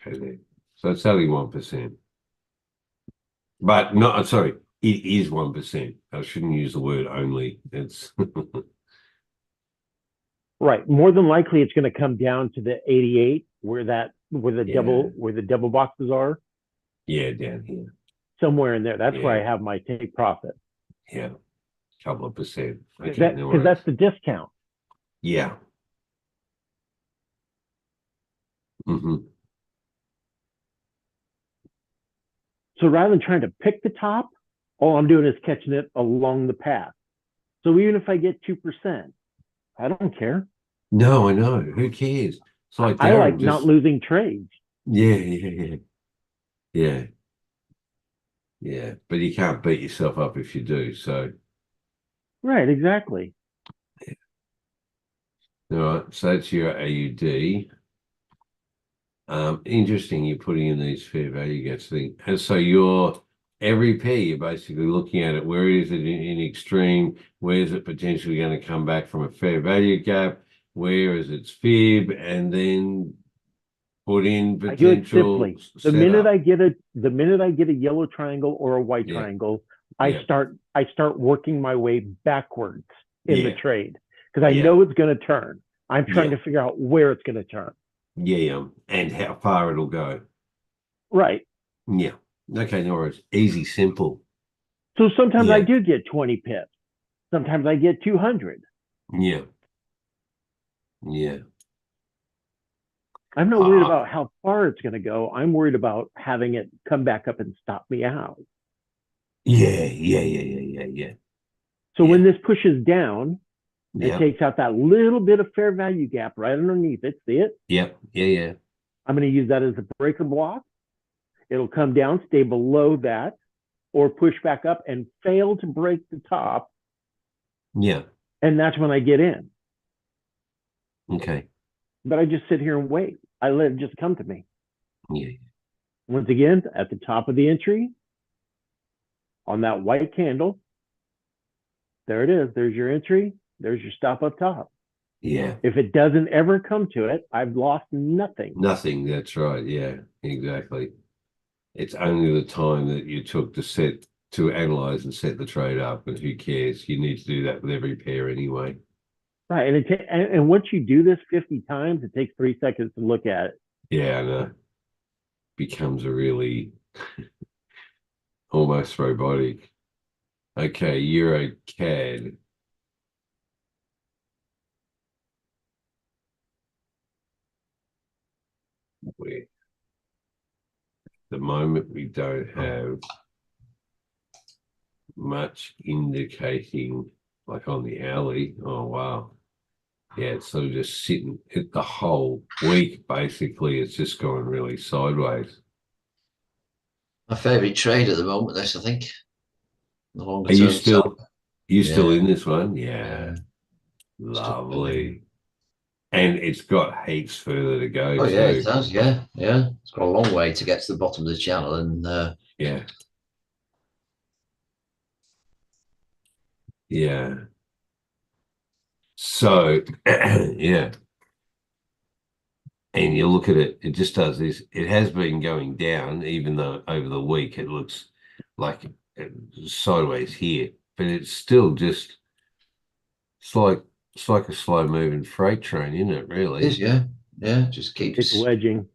Speaker 1: Okay, there. So it's only 1%. But no, sorry, it is 1%. I shouldn't use the word only. It's
Speaker 4: right. More than likely, it's going to come down to the 88, where the double boxes are.
Speaker 1: Yeah, down here.
Speaker 4: Somewhere in there. That's where I have my take profit.
Speaker 1: Yeah, a couple of percent.
Speaker 4: Because that's the discount.
Speaker 1: Yeah. Mm-hmm.
Speaker 4: So rather than trying to pick the top, all I'm doing is catching it along the path. So even if I get 2%, I don't care.
Speaker 1: No, I know. Who cares? It's like
Speaker 4: I like not losing trades.
Speaker 1: Yeah. Yeah. But you can't beat yourself up if you do. So
Speaker 4: right, exactly.
Speaker 1: Yeah. All right. So that's your AUD. Interesting, you're putting in these fair value gaps thing. And so you're every pair, you're basically looking at it. Where is it in extreme? Where is it potentially going to come back from a fair value gap? Where is its fib? And then put in potential.
Speaker 4: I do it simply. The minute I get a yellow triangle or a white triangle, I start working my way backwards in the trade because I know it's going to turn. I'm trying to figure out where it's going to turn.
Speaker 1: Yeah, and how far it'll go.
Speaker 4: Right.
Speaker 1: Yeah. Okay, no worries. Easy, simple.
Speaker 4: So sometimes I do get 20 pips. Sometimes I get 200.
Speaker 1: Yeah.
Speaker 4: I'm not worried about how far it's going to go. I'm worried about having it come back up and stop me out.
Speaker 1: Yeah.
Speaker 4: So when this pushes down, it takes out that little bit of fair value gap right underneath it. See it?
Speaker 1: Yep. Yeah.
Speaker 4: I'm going to use that as a breaker block. It'll come down, stay below that, or push back up and fail to break the top.
Speaker 1: Yeah.
Speaker 4: And that's when I get in.
Speaker 1: Okay.
Speaker 4: But I just sit here and wait. I let it just come to me.
Speaker 1: Yeah.
Speaker 4: Once again, at the top of the entry, on that white candle, there it is. There's your entry. There's your stop up top.
Speaker 1: Yeah.
Speaker 4: If it doesn't ever come to it, I've lost nothing.
Speaker 1: Nothing. That's right. Yeah, exactly. It's only the time that you took to analyze and set the trade up, and who cares? You need to do that with every pair anyway.
Speaker 4: Right. And once you do this 50 times, it takes 3 seconds to look at it.
Speaker 1: Yeah, I know. Becomes a really almost robotic. Okay, Euro CAD. Where at the moment we don't have much indicating, like on the alley. Oh wow. Yeah, it's sort of just sitting at the whole week, basically. It's just going really sideways.
Speaker 2: My favorite trade at the moment, this, I think.
Speaker 1: Are you still still in this one? Yeah. Lovely. And it's got heaps further to go.
Speaker 2: Oh, yeah, it does. Yeah. It's got a long way to get to the bottom of the channel. And
Speaker 1: yeah. So, yeah. And you look at it, it just does this. It has been going down, even though over the week it looks like sideways here, but it's still just, it's like a slow moving freight train, isn't it? Really?
Speaker 2: It is, yeah. Yeah, just keeps.
Speaker 4: It's wedging.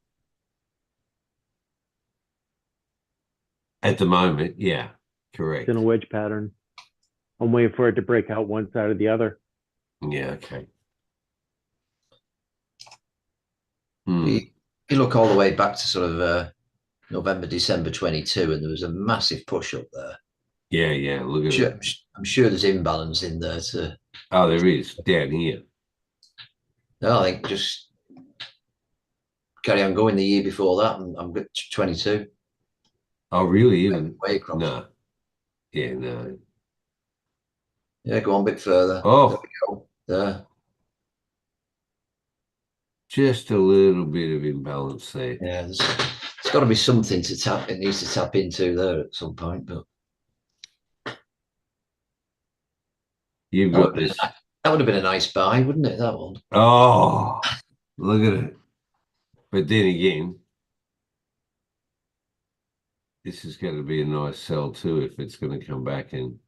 Speaker 1: At the moment, yeah, correct.
Speaker 4: It's in a wedge pattern. I'm waiting for it to break out one side or the other.
Speaker 1: Yeah, okay.
Speaker 2: You look all the way back to sort of November, December 22, and there was a massive push up there.
Speaker 1: Yeah, look at it.
Speaker 2: I'm sure there's imbalance in there to
Speaker 1: Oh, there is down here.
Speaker 2: No, I think just carry on going the year before that, and I'm good 22.
Speaker 1: Oh, really? Even
Speaker 2: Way across.
Speaker 1: no. Yeah, no.
Speaker 2: Yeah, go on a bit further. There
Speaker 1: Oh,
Speaker 2: we go. There.
Speaker 1: just a little bit of imbalance there.
Speaker 2: Yeah, there's got to be something to tap. It needs to tap into there at some point. But
Speaker 1: You've
Speaker 2: that would,
Speaker 1: got this.
Speaker 2: that would have been a nice buy, wouldn't it? That one.
Speaker 1: Oh, look at it. But then again, this is going to be a nice sell too if it's going to come back and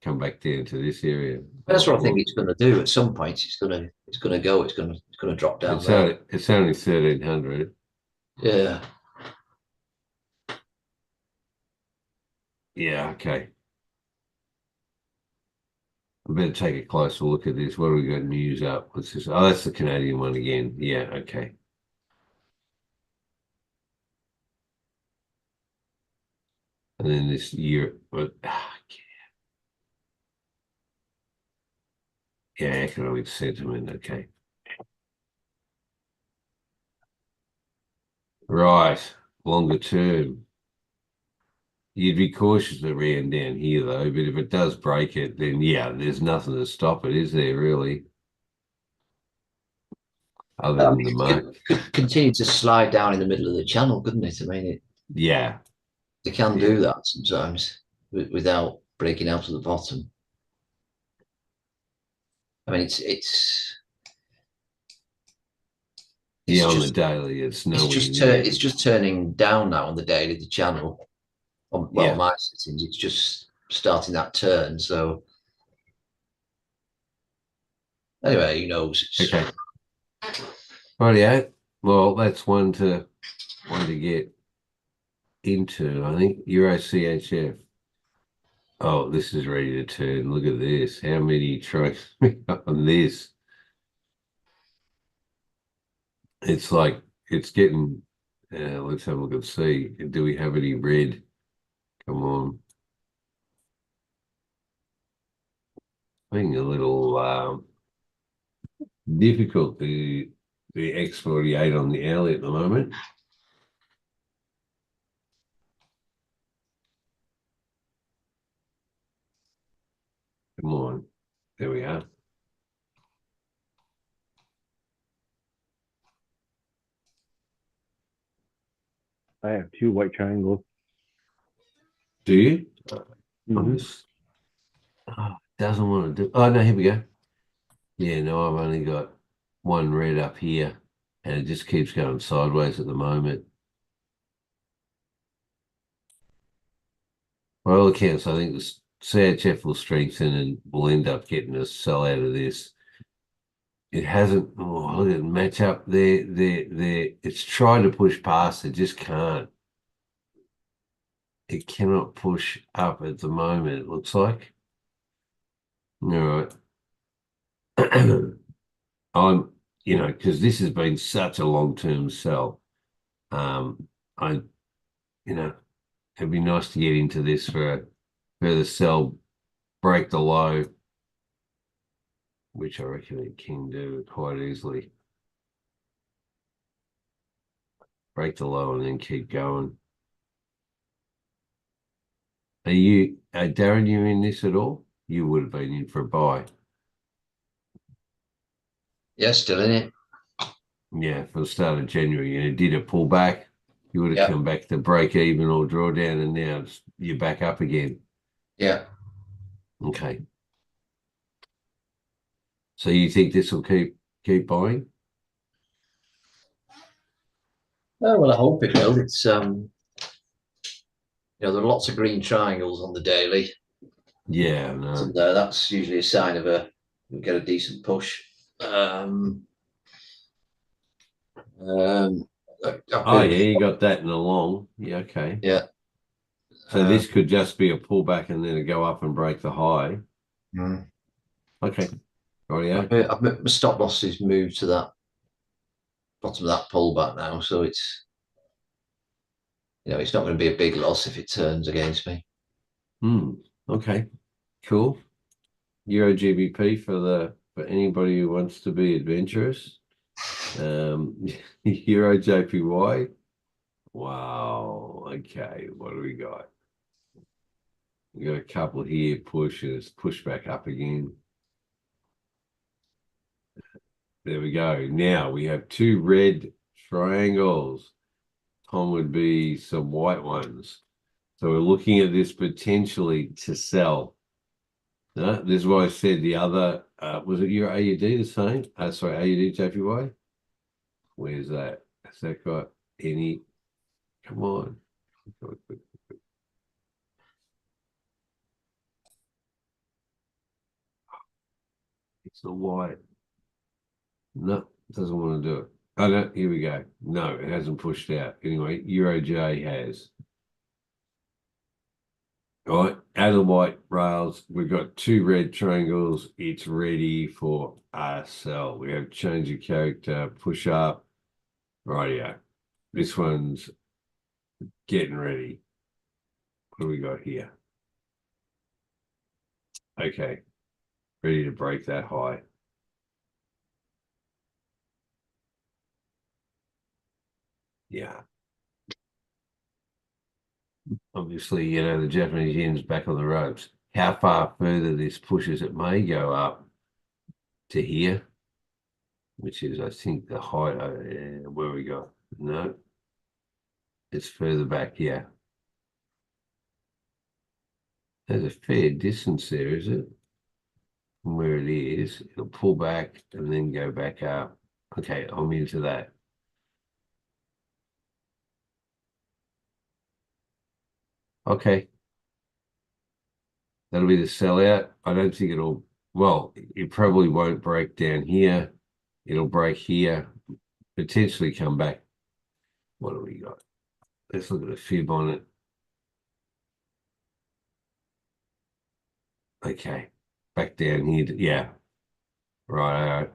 Speaker 1: come back down to this area.
Speaker 2: That's what I think it's going to do. At some point, it's going to go. It's going to drop down there.
Speaker 1: It's only 1,300.
Speaker 2: Yeah.
Speaker 1: Yeah, okay. I better take a closer look at this. What do we got news up? What's this? Oh, that's the Canadian one again. Yeah, okay. And then this year, but yeah, economic sentiment. Okay. Right. Longer term. You'd be cautious around down here though, but if it does break it, then yeah, there's nothing to stop it, is there really? Other than the market.
Speaker 2: Could continue to slide down in the middle of the channel, couldn't it? I mean,
Speaker 1: Yeah.
Speaker 2: they can do that sometimes without breaking out to the bottom. I mean, it's
Speaker 1: Yeah, on
Speaker 2: just,
Speaker 1: the daily, it's nowhere
Speaker 2: it's just turning down now on the daily, the channel. Well,
Speaker 1: yeah.
Speaker 2: my settings, it's just starting that turn. So anyway, who knows?
Speaker 1: Okay. Rightio. Well, that's one to get into. I think Euro CHF. Oh, this is ready to turn. Look at this. How many trades on this? It's like it's getting. Let's have a look and see. Do we have any red? Come on. Being a little difficult the X48 on the alley at the moment. Come on. There we are.
Speaker 4: I have 2 white triangles.
Speaker 1: Do you?
Speaker 4: Mm-hmm.
Speaker 1: Doesn't want to do. Oh no, here we go. Yeah, no, I've only got one red up here, and it just keeps going sideways at the moment. By all accounts, I think the CHF will strengthen and we'll end up getting a sell out of this. It hasn't. Oh, look at it match up there. It's trying to push past. It just can't. It cannot push up at the moment. It looks like. All right. I'm, because this has been such a long-term sell. I, it'd be nice to get into this for a further sell, break the low, which I reckon it can do quite easily. Break the low and then keep going. Darren, you in this at all? You would have been in for a buy.
Speaker 2: Yeah, still in it.
Speaker 1: Yeah, for the start of January, and it did a pull back. You would have come back to break even or draw down, and now you're back up again.
Speaker 2: Yeah.
Speaker 1: Okay. So you think this will keep buying?
Speaker 2: Oh, well, I hope it will. It's there are lots of green triangles on the daily.
Speaker 1: Yeah, no.
Speaker 2: And that's usually a sign of get a decent push. Oh
Speaker 1: yeah, you got that in the long. Yeah, okay.
Speaker 2: Yeah.
Speaker 1: So this could just be a pullback and then go up and break the high. Okay.
Speaker 2: My stop losses moved to that bottom of that pullback now, so it's it's not going to be a big loss if it turns against me.
Speaker 1: Okay. Cool. Euro GBP for anybody who wants to be adventurous. Euro JPY. Wow. Okay, what do we got? We got a couple here, pushes, push back up again. There we go. Now we have two red triangles. Tom would be some white ones. So we're looking at this potentially to sell. No, this is why I said the other, was it your AUD the same? Sorry, AUD JPY? Where's that? Has that got any? Come on. It's the white. No, it doesn't want to do it. Oh, no, here we go. No, it hasn't pushed out. Anyway, Euro J has. All right, out of the white rails, we've got two red triangles. It's ready for a sell. We have change of character, push up. Rightio. This one's getting ready. What do we got here? Okay, ready to break that high. Yeah. Obviously, the Japanese yen's back on the ropes. How far further this pushes, it may go up to here, which is, I think, the high. Where we got? No, it's further back here. There's a fair distance there, is it? From where it is, it'll pull back and then go back up. Okay, I'm into that. Okay. That'll be the sellout. I don't think it probably won't break down here. It'll break here, potentially come back. What do we got? Let's look at the fib on it. Okay, back down here. Yeah, right.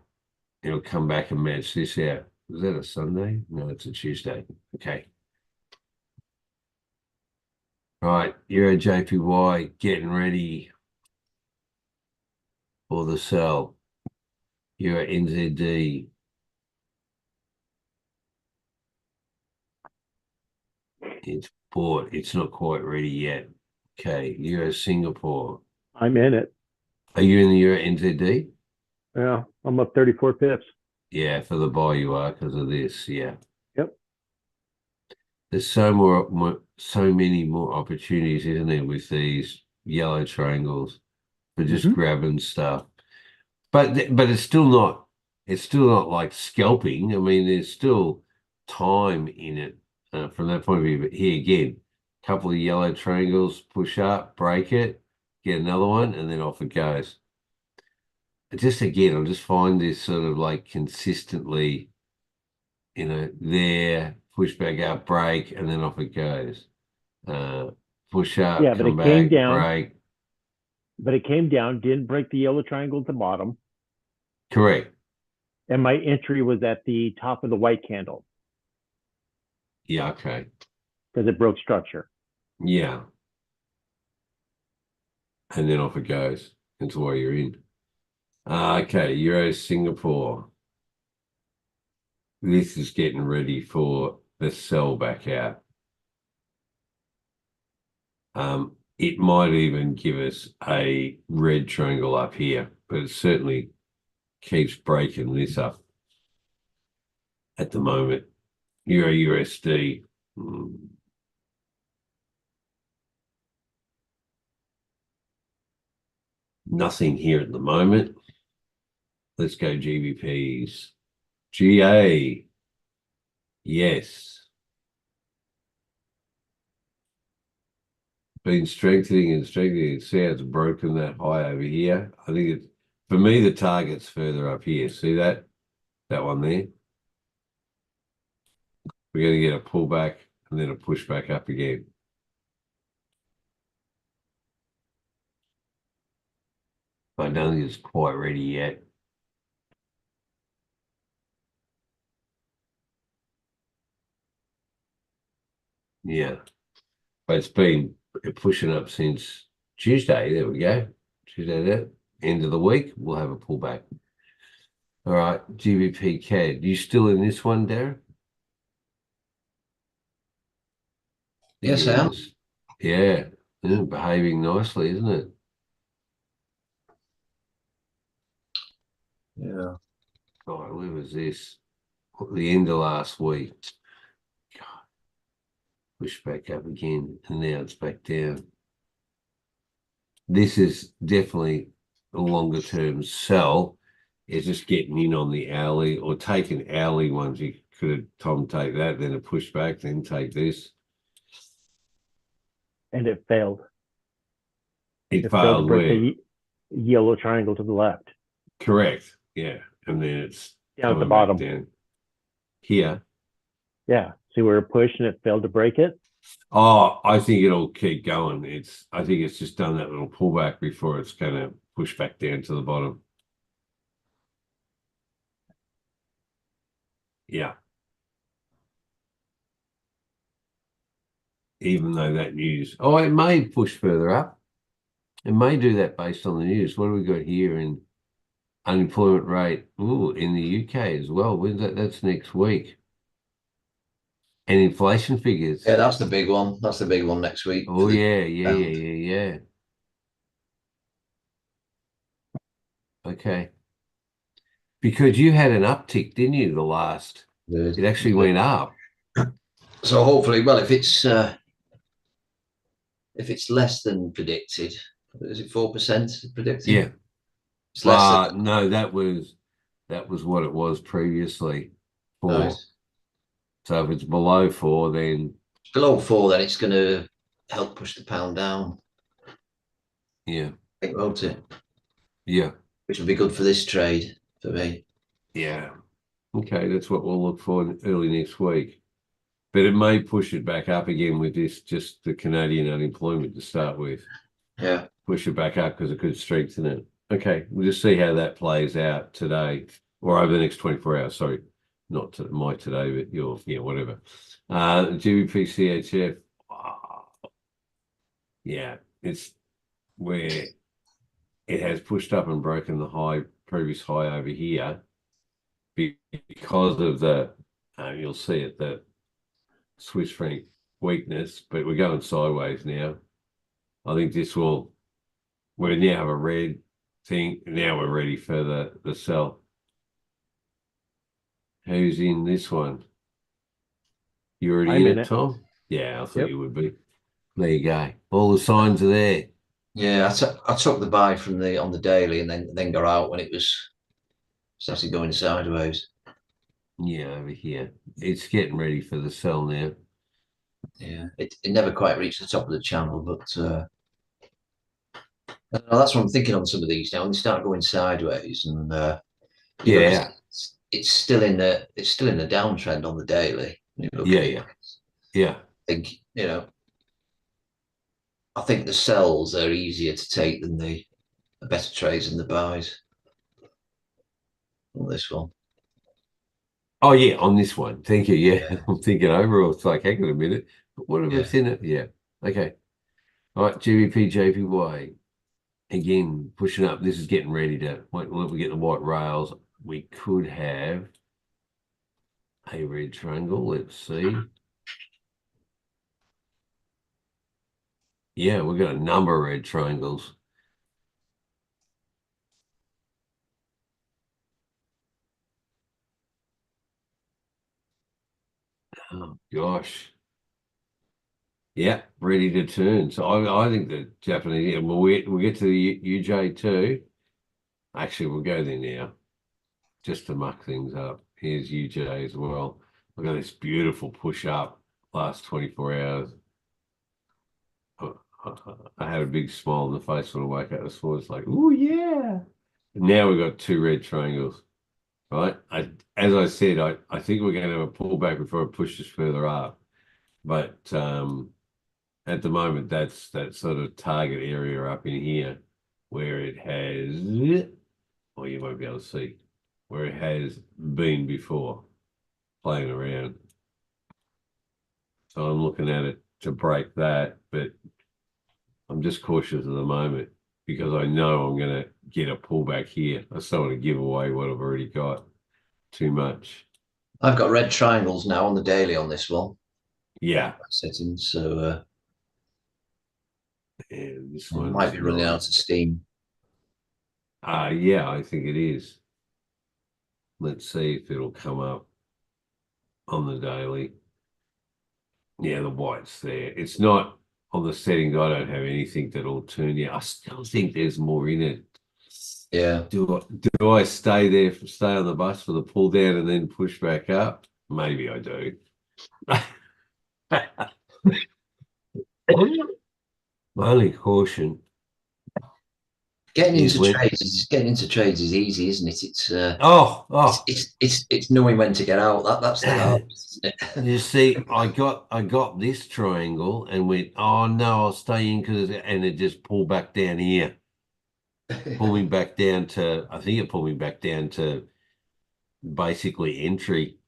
Speaker 1: It'll come back and match this out. Is that a Sunday? No, it's a Tuesday. Okay. Right, Euro JPY getting ready for the sell. Euro NZD. It's bought. It's not quite ready yet. Okay, Euro Singapore.
Speaker 4: I'm in it.
Speaker 1: Are you in the Euro NZD?
Speaker 4: Yeah, I'm up 34 pips.
Speaker 1: Yeah, for the buy you are because of this. Yeah.
Speaker 4: Yep.
Speaker 1: There's so many more opportunities, isn't there, with these yellow triangles for just grabbing stuff. But it's still not like scalping. I mean, there's still time in it from that point of view. But here again, a couple of yellow triangles, push up, break it, get another one, and then off it goes. Just again, I just find this sort of like consistently, there, push back up, break, and then off it goes. Push up,
Speaker 4: yeah, but
Speaker 1: come
Speaker 4: it came
Speaker 1: back,
Speaker 4: down,
Speaker 1: break.
Speaker 4: But it came down, didn't break the yellow triangle at the bottom.
Speaker 1: Correct.
Speaker 4: And my entry was at the top of the white candle.
Speaker 1: Yeah, okay.
Speaker 4: Because it broke structure.
Speaker 1: Yeah. And then off it goes into where you're in. Okay, Euro Singapore. This is getting ready for the sell back out. It might even give us a red triangle up here, but it certainly keeps breaking this up at the moment. Euro USD. Nothing here at the moment. Let's go GBPs. GA. Yes. Been strengthening and strengthening. See how it's broken that high over here. I think for me, the target's further up here. See that one there? We're going to get a pullback and then a pushback up again. I don't think it's quite ready yet. Yeah, but it's been pushing up since Tuesday. There we go. Tuesday there. end of the week, we'll have a pullback. All right, GBP CAD. You still in this one, Darren?
Speaker 2: Yes, I am.
Speaker 1: Yeah, behaving nicely, isn't it?
Speaker 2: Yeah.
Speaker 1: All right, where was this? At the end of last week. God, push back up again, and now it's back down. This is definitely a longer term sell. It's just getting in on the hourly or taking hourly ones. You could have Tom take that, then a pushback, then take this.
Speaker 4: And it failed.
Speaker 1: It failed
Speaker 4: to break
Speaker 1: where?
Speaker 4: the yellow triangle to the left.
Speaker 1: Correct. Yeah. And then it's
Speaker 4: down at the bottom.
Speaker 1: Down. Here.
Speaker 4: Yeah. See where it pushed and it failed to break it?
Speaker 1: Oh, I think it'll keep going. I think it's just done that little pullback before it's going to push back down to the bottom. Yeah. Even though that news, it may push further up. It may do that based on the news. What do we got here in unemployment rate? Ooh, in the UK as well. When's that? That's next week. And inflation figures.
Speaker 2: Yeah, that's the big one. That's the big one next week.
Speaker 1: Oh, yeah. Okay. Because you had an uptick, didn't you, the last? It actually went up.
Speaker 2: So hopefully, well, if it's less than predicted, is it 4% predicted?
Speaker 1: Yeah.
Speaker 2: It's less than
Speaker 1: no, that was what it was previously. 4.
Speaker 2: Right.
Speaker 1: So if it's below 4, then
Speaker 2: below 4, then it's going to help push the pound down.
Speaker 1: Yeah.
Speaker 2: I think, won't it?
Speaker 1: Yeah.
Speaker 2: Which would be good for this trade for me.
Speaker 1: Yeah. Okay, that's what we'll look for early next week. But it may push it back up again with this, just the Canadian unemployment to start with.
Speaker 2: Yeah.
Speaker 1: Push it back up because it could strengthen it. Okay, we'll just see how that plays out today or over the next 24 hours. Sorry, not my today, but your, whatever. GBP CHF. Yeah, it's where it has pushed up and broken the previous high over here because of the, you'll see it, the Swiss franc weakness, but we're going sideways now. I think we now have a red thing. Now we're ready for the sell. Who's in this one? You already in it, Tom? Yeah, I thought you would be. There you go. All the signs are there.
Speaker 2: Yeah, I took the buy on the daily and then got out when it started going sideways.
Speaker 1: Yeah, over here. It's getting ready for the sell now.
Speaker 2: Yeah, it never quite reached the top of the channel, but that's what I'm thinking on some of these now. When they start going sideways, and it's still in a downtrend on the daily.
Speaker 1: Yeah.
Speaker 2: I think the sells are easier to take than the better trades and the buys on this one.
Speaker 1: Oh yeah, on this one. Thank you. Yeah. I'm thinking overall, it's like, hang on a minute. But what if it's in it? Yeah. Okay. All right, GBP JPY. Again, pushing up. This is getting ready to, when we get the white rails, we could have a red triangle. Let's see. Yeah, we've got a number of red triangles. Oh, gosh. Yeah, ready to turn. So I think the Japanese, and we'll get to the UJ too. Actually, we'll go there now, just to muck things up. Here's UJ as well. Look at this beautiful push up last 24 hours. I had a big smile on the face when I woke up this morning. It's like, oh yeah. Now we've got 2 red triangles, right? As I said, I think we're going to have a pullback before it pushes further up. But at the moment, that's that sort of target area up in here where it has, or you won't be able to see, where it has been before, playing around. So I'm looking at it to break that, but I'm just cautious at the moment because I know I'm going to get a pullback here. I just don't want to give away what I've already got too much.
Speaker 2: I've got red triangles now on the daily on this one.
Speaker 1: Yeah.
Speaker 2: Settings, so
Speaker 1: and this one
Speaker 2: might be running out of steam.
Speaker 1: Yeah, I think it is. Let's see if it'll come up on the daily. Yeah, the white's there. It's not on the setting. I don't have anything that'll turn you. I still think there's more in it.
Speaker 2: Yeah.
Speaker 1: Do I stay there, stay on the bus for the pull down and then push back up? Maybe I do. My only caution.
Speaker 2: Getting into trades is easy, isn't it? It's it's knowing when to get out. That's the hardest, isn't it?
Speaker 1: You see, I got this triangle and went, oh no, I'll stay in and it just pulled back down here. Pulled me back down to, I think it pulled me back down to basically entry.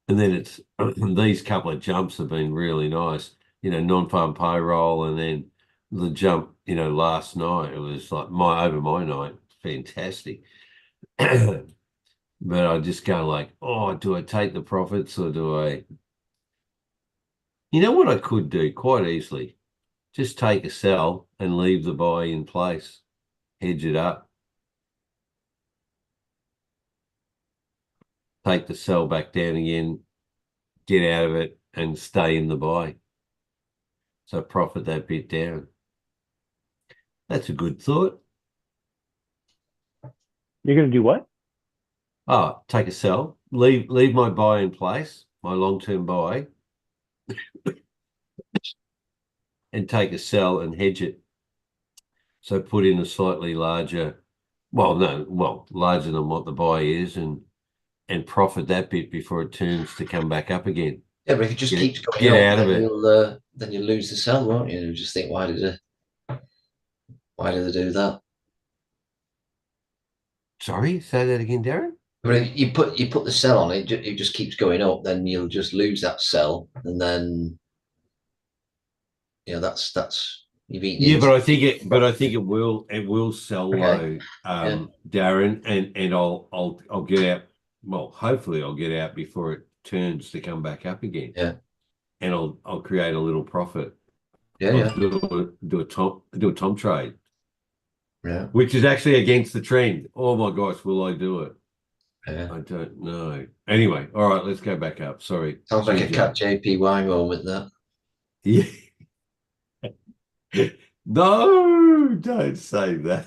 Speaker 1: And then it's these couple of jumps have been really nice. Non-farm payroll, and then the jump, last night, it was like over my night, fantastic. But I just go like, oh, do I take the profits or do I? You know what I could do quite easily? Just take a sell and leave the buy in place, hedge it up. Take the sell back down again, get out of it and stay in the buy. So profit that bit down. That's a good thought.
Speaker 4: You're going to do what?
Speaker 1: Oh, take a sell, leave my buy in place, my long-term buy, and take a sell and hedge it. So put in a slightly larger, larger than what the buy is, and profit that bit before it turns to come back up again.
Speaker 2: Yeah, but if it just keeps going
Speaker 1: get
Speaker 2: up,
Speaker 1: out of it,
Speaker 2: then you'll lose the sell, won't you? You just think, why did they do that?
Speaker 1: Sorry, say that again, Darren.
Speaker 2: But if you put the sell on it, it just keeps going up. Then you'll just lose that sell, and then that's you've eaten.
Speaker 1: Yeah, but I think it will sell low, Darren, and I'll get out. Well, hopefully I'll get out before it turns to come back up again.
Speaker 2: Yeah,
Speaker 1: and I'll create a little profit.
Speaker 2: Yeah,
Speaker 1: do a tom trade.
Speaker 2: Yeah,
Speaker 1: which is actually against the trend. Oh my gosh, will I do it?
Speaker 2: Yeah.
Speaker 1: I don't know. Anyway, all right, let's go back up. Sorry.
Speaker 2: Sounds like a cat JPY moment, that.
Speaker 1: Yeah. No, don't say that.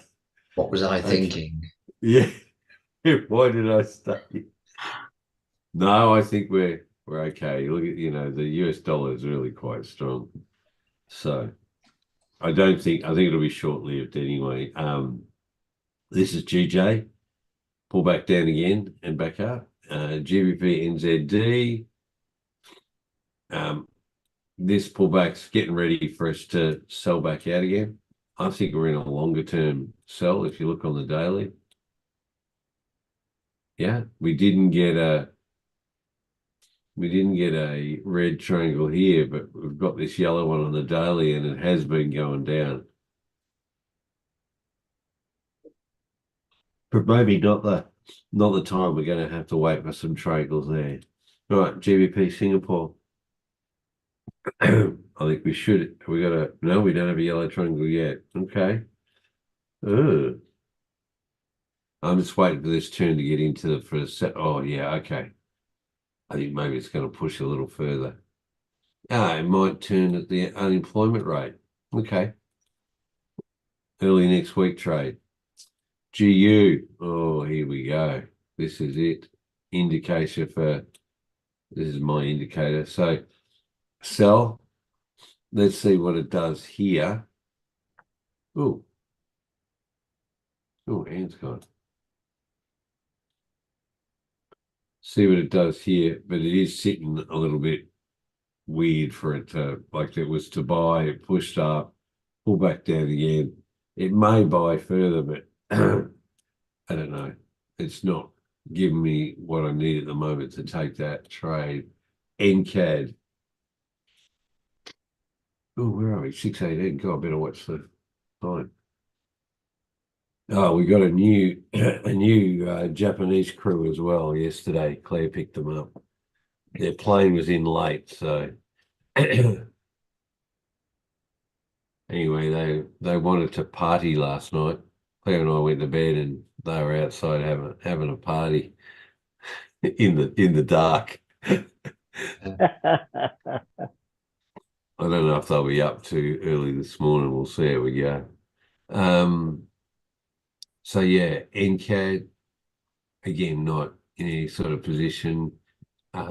Speaker 2: What was I thinking?
Speaker 1: Yeah. Why did I stay? No, I think we're okay. Look at, the US dollar is really quite strong. So I think it'll be short-lived anyway. This is GJ. Pull back down again and back up. GBP NZD. This pullback's getting ready for us to sell back out again. I think we're in a longer term sell if you look on the daily. Yeah, we didn't get a red triangle here, but we've got this yellow one on the daily and it has been going down. But maybe not the time. We're going to have to wait for some triangles there. All right, GBP Singapore. I think we should. No, we don't have a yellow triangle yet. Okay. I'm just waiting for this turn to get into the first set. Oh, yeah, okay. I think maybe it's going to push a little further. It might turn at the unemployment rate. Okay. Early next week trade. GU. Oh, here we go. This is it. Indication this is my indicator. So sell. Let's see what it does here. Oh, hand's gone. See what it does here, but it is sitting a little bit weird for it to, like it was to buy, it pushed up, pull back down again. It may buy further, but I don't know. It's not giving me what I need at the moment to take that trade. NCAD. Oh, where are we? 6:18. God, I better watch the time. Oh, we got a new Japanese crew as well yesterday. Claire picked them up. Their plane was in late, so anyway, they wanted to party last night. Claire and I went to bed, and they were outside having a party in the dark. I don't know if they'll be up too early this morning. We'll see how we go. So yeah, NCAD again, not in any sort of position.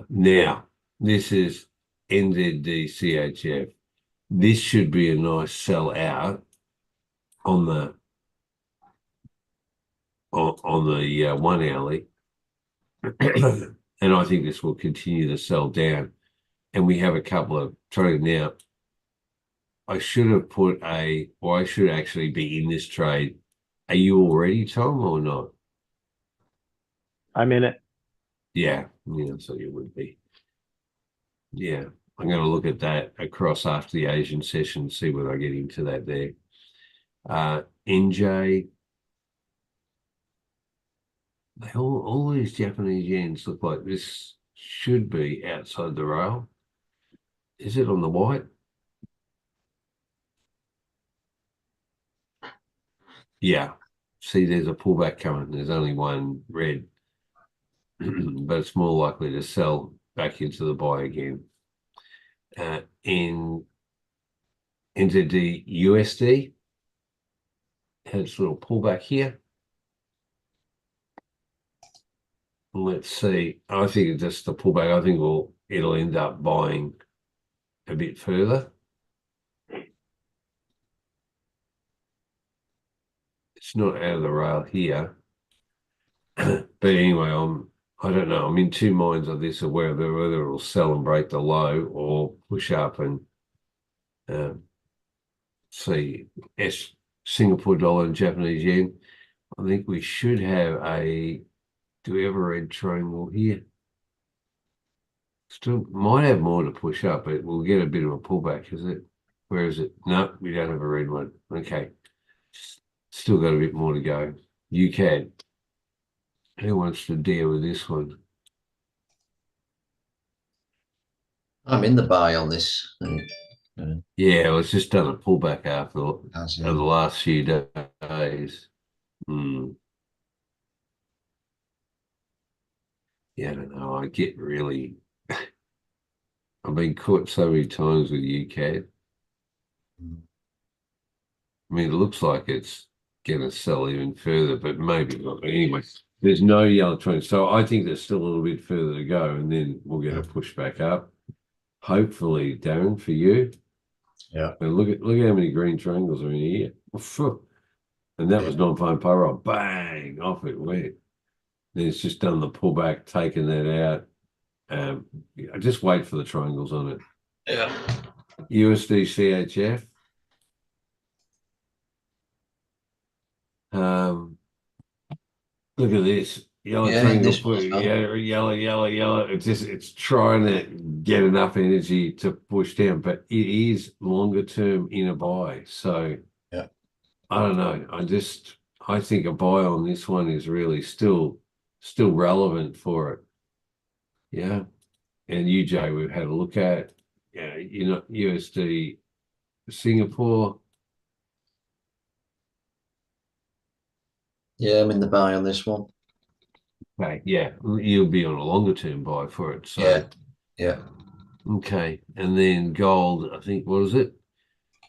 Speaker 1: Now, this is NZD-CHF. This should be a nice sell out on the 1 hourly. And I think this will continue to sell down. And we have a couple of trades now. I should have I should actually be in this trade. Are you already, Tom, or not?
Speaker 4: I'm in it.
Speaker 1: Yeah, so you would be. Yeah, I'm going to look at that across after the Asian session, see whether I get into that there. NJ, all these Japanese yens look like this should be outside the rail. Is it on the white? Yeah. See, there's a pullback coming. There's only one red, but it's more likely to sell back into the buy again. In NZD USD, had its little pullback here. Let's see. I think it's just a pullback. I think it'll end up buying a bit further. It's not out of the rail here. But anyway, I don't know. I'm in two minds of this, of whether it'll sell and break the low or push up and see Singapore dollar and Japanese yen. I think we should have do we have a red triangle here? Still might have more to push up, but we'll get a bit of a pullback, is it? Where is it? No, we don't have a red one. Okay. Still got a bit more to go. UCAD. Who wants to deal with this one?
Speaker 2: I'm in the buy on this.
Speaker 1: Yeah, it's just done a pullback after the last few days. Yeah, I don't know. I get really. I've been caught so many times with UCAD. I mean, it looks like it's going to sell even further, but maybe not. But anyway, there's no yellow trend. So I think there's still a little bit further to go, and then we'll get a push back up. Hopefully, Darren, for you.
Speaker 2: Yeah.
Speaker 1: And look how many green triangles are in here. And that was non-farm payroll. Bang! Off it went. Then it's just done the pullback, taken that out. Just wait for the triangles on it.
Speaker 2: Yeah.
Speaker 1: USD CHF. Look at this. Yellow triangle. Yellow. It's trying to get enough energy to push down, but it is longer term in a buy. So
Speaker 2: yeah,
Speaker 1: I don't know. I think a buy on this one is really still relevant for it. Yeah. And UJ we've had a look at. Yeah, USD Singapore.
Speaker 2: Yeah, I'm in the buy on this one.
Speaker 1: Okay, yeah, you'll be on a longer term buy for it. So
Speaker 2: yeah.
Speaker 1: Okay, and then gold, I think, what is it?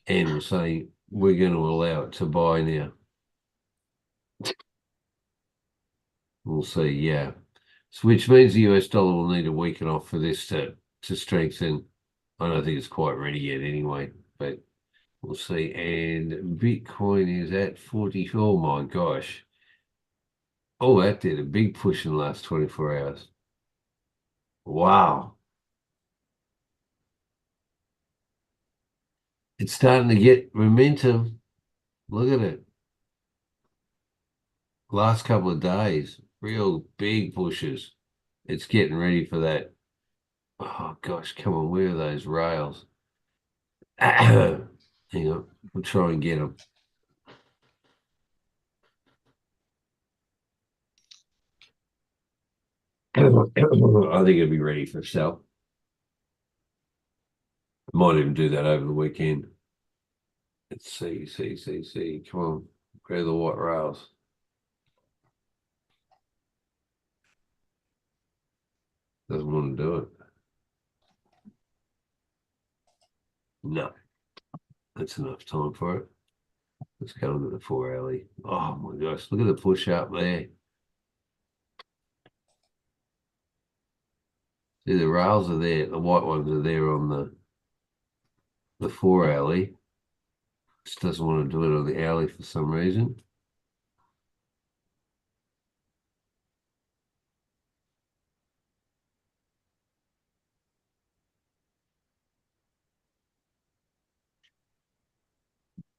Speaker 1: And we're saying we're going to allow it to buy now. We'll see, yeah. So which means the US dollar will need to weaken off for this to strengthen. I don't think it's quite ready yet anyway, but we'll see. And Bitcoin is at 44. Oh my gosh. Oh, that did a big push in the last 24 hours. Wow. It's starting to get momentum. Look at it. Last couple of days, real big pushes. It's getting ready for that. Oh gosh, come on, where are those rails? Hang on, we'll try and get them. I think it'll be ready for sell. Might even do that over the weekend. Let's see. Come on, grab the white rails. Doesn't want to do it. No, that's enough time for it. Let's go into the 4 alley. Oh my gosh, look at the push up there. See, the rails are there. The white ones are there on the 4 alley. Just doesn't want to do it on the alley for some reason.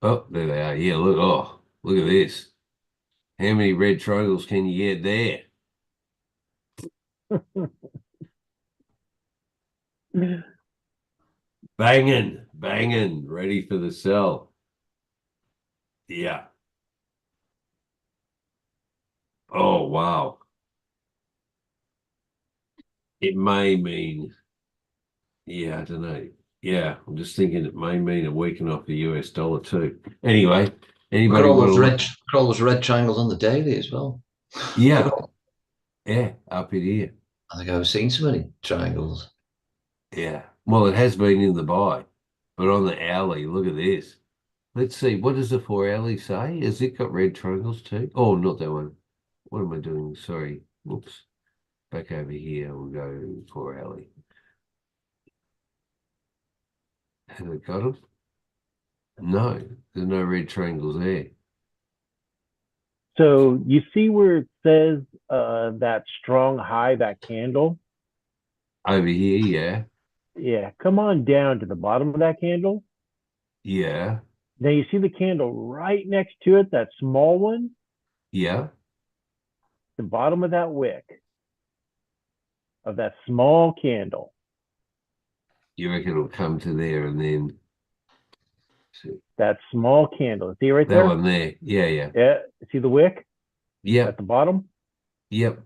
Speaker 1: Oh, there they are. Yeah, look. Oh, look at this. How many red triangles can you get there? Banging, ready for the sell. Yeah. Oh, wow. It may mean, yeah, I don't know. Yeah, I'm just thinking it may mean a weakening off the US dollar too. Anyway,
Speaker 2: Look at
Speaker 1: anybody
Speaker 2: all
Speaker 1: want
Speaker 2: those
Speaker 1: to
Speaker 2: red, look at all those red triangles on the daily as well.
Speaker 1: Yeah, yeah, up in here.
Speaker 2: I think I've seen so many triangles.
Speaker 1: Yeah. Well, it has been in the buy, but on the alley, look at this. Let's see. What does the 4 alley say? Has it got red triangles too? Oh, not that one. What am I doing? Sorry. Whoops. Back over here. We'll go 4 alley. Have it got them? No, there's no red triangles there.
Speaker 4: So you see where it says that strong high, that candle?
Speaker 1: Over here, yeah.
Speaker 4: Yeah, come on down to the bottom of that candle.
Speaker 1: Yeah.
Speaker 4: Now you see the candle right next to it, that small one,
Speaker 1: Yeah.
Speaker 4: the bottom of that wick of that small candle.
Speaker 1: You reckon it'll come to there and then see
Speaker 4: That small candle. See it right
Speaker 1: that
Speaker 4: there?
Speaker 1: one there? Yeah, yeah.
Speaker 4: Yeah. See the wick at
Speaker 1: Yep.
Speaker 4: the bottom?
Speaker 1: Yep.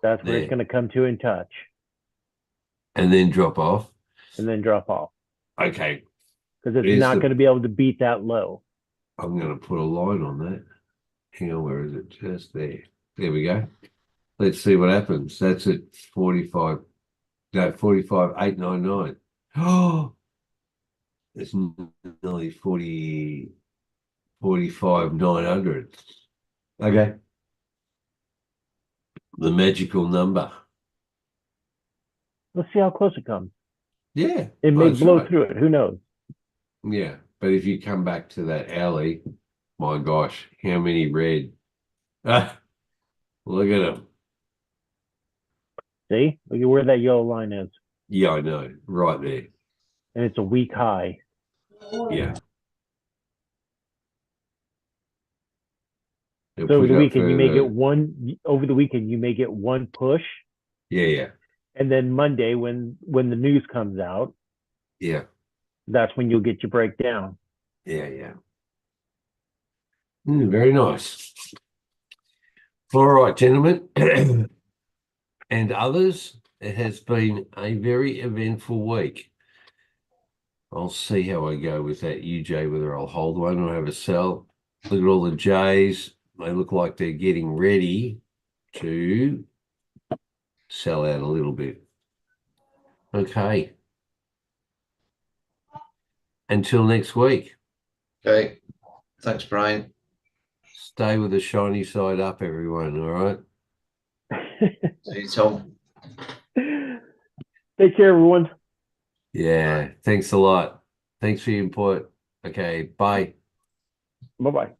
Speaker 4: That's where
Speaker 1: There.
Speaker 4: it's going to come to and touch
Speaker 1: And then drop off.
Speaker 4: and then drop off
Speaker 1: Okay.
Speaker 4: because it's
Speaker 1: Here's
Speaker 4: not
Speaker 1: the-
Speaker 4: going to be able to beat that low.
Speaker 1: I'm going to put a line on that. Hang on, where is it? Just there. There we go. Let's see what happens. That's at 45. No, 45,899. Oh, it's nearly 45,900. Okay. The magical number.
Speaker 4: Let's see how close it comes.
Speaker 1: Yeah.
Speaker 4: It may
Speaker 1: that's
Speaker 4: blow
Speaker 1: right.
Speaker 4: through it. Who knows?
Speaker 1: Yeah. But if you come back to that alley, my gosh, how many red? Ah, look at them.
Speaker 4: See? Look at where that yellow line is.
Speaker 1: Yeah, I know. Right there.
Speaker 4: And it's a weak high.
Speaker 1: Yeah. It'll
Speaker 4: So over
Speaker 1: push
Speaker 4: the
Speaker 1: up
Speaker 4: weekend, you may
Speaker 1: further.
Speaker 4: get one push.
Speaker 1: Yeah, yeah.
Speaker 4: And then Monday, when the news comes out,
Speaker 1: Yeah.
Speaker 4: that's when you'll get your breakdown.
Speaker 1: Yeah, yeah. Very nice. All right, gentlemen and others, it has been a very eventful week. I'll see how I go with that UJ, whether I'll hold one or have a sell. Look at all the J's. They look like they're getting ready to sell out a little bit. Okay. Until next week.
Speaker 2: Okay. Thanks, Brian.
Speaker 1: Stay with the shiny side up, everyone. All right.
Speaker 2: See you, Tom.
Speaker 4: Take care, everyone.
Speaker 1: Yeah. Thanks a lot. Thanks for your input. Okay. Bye.
Speaker 4: Bye-bye.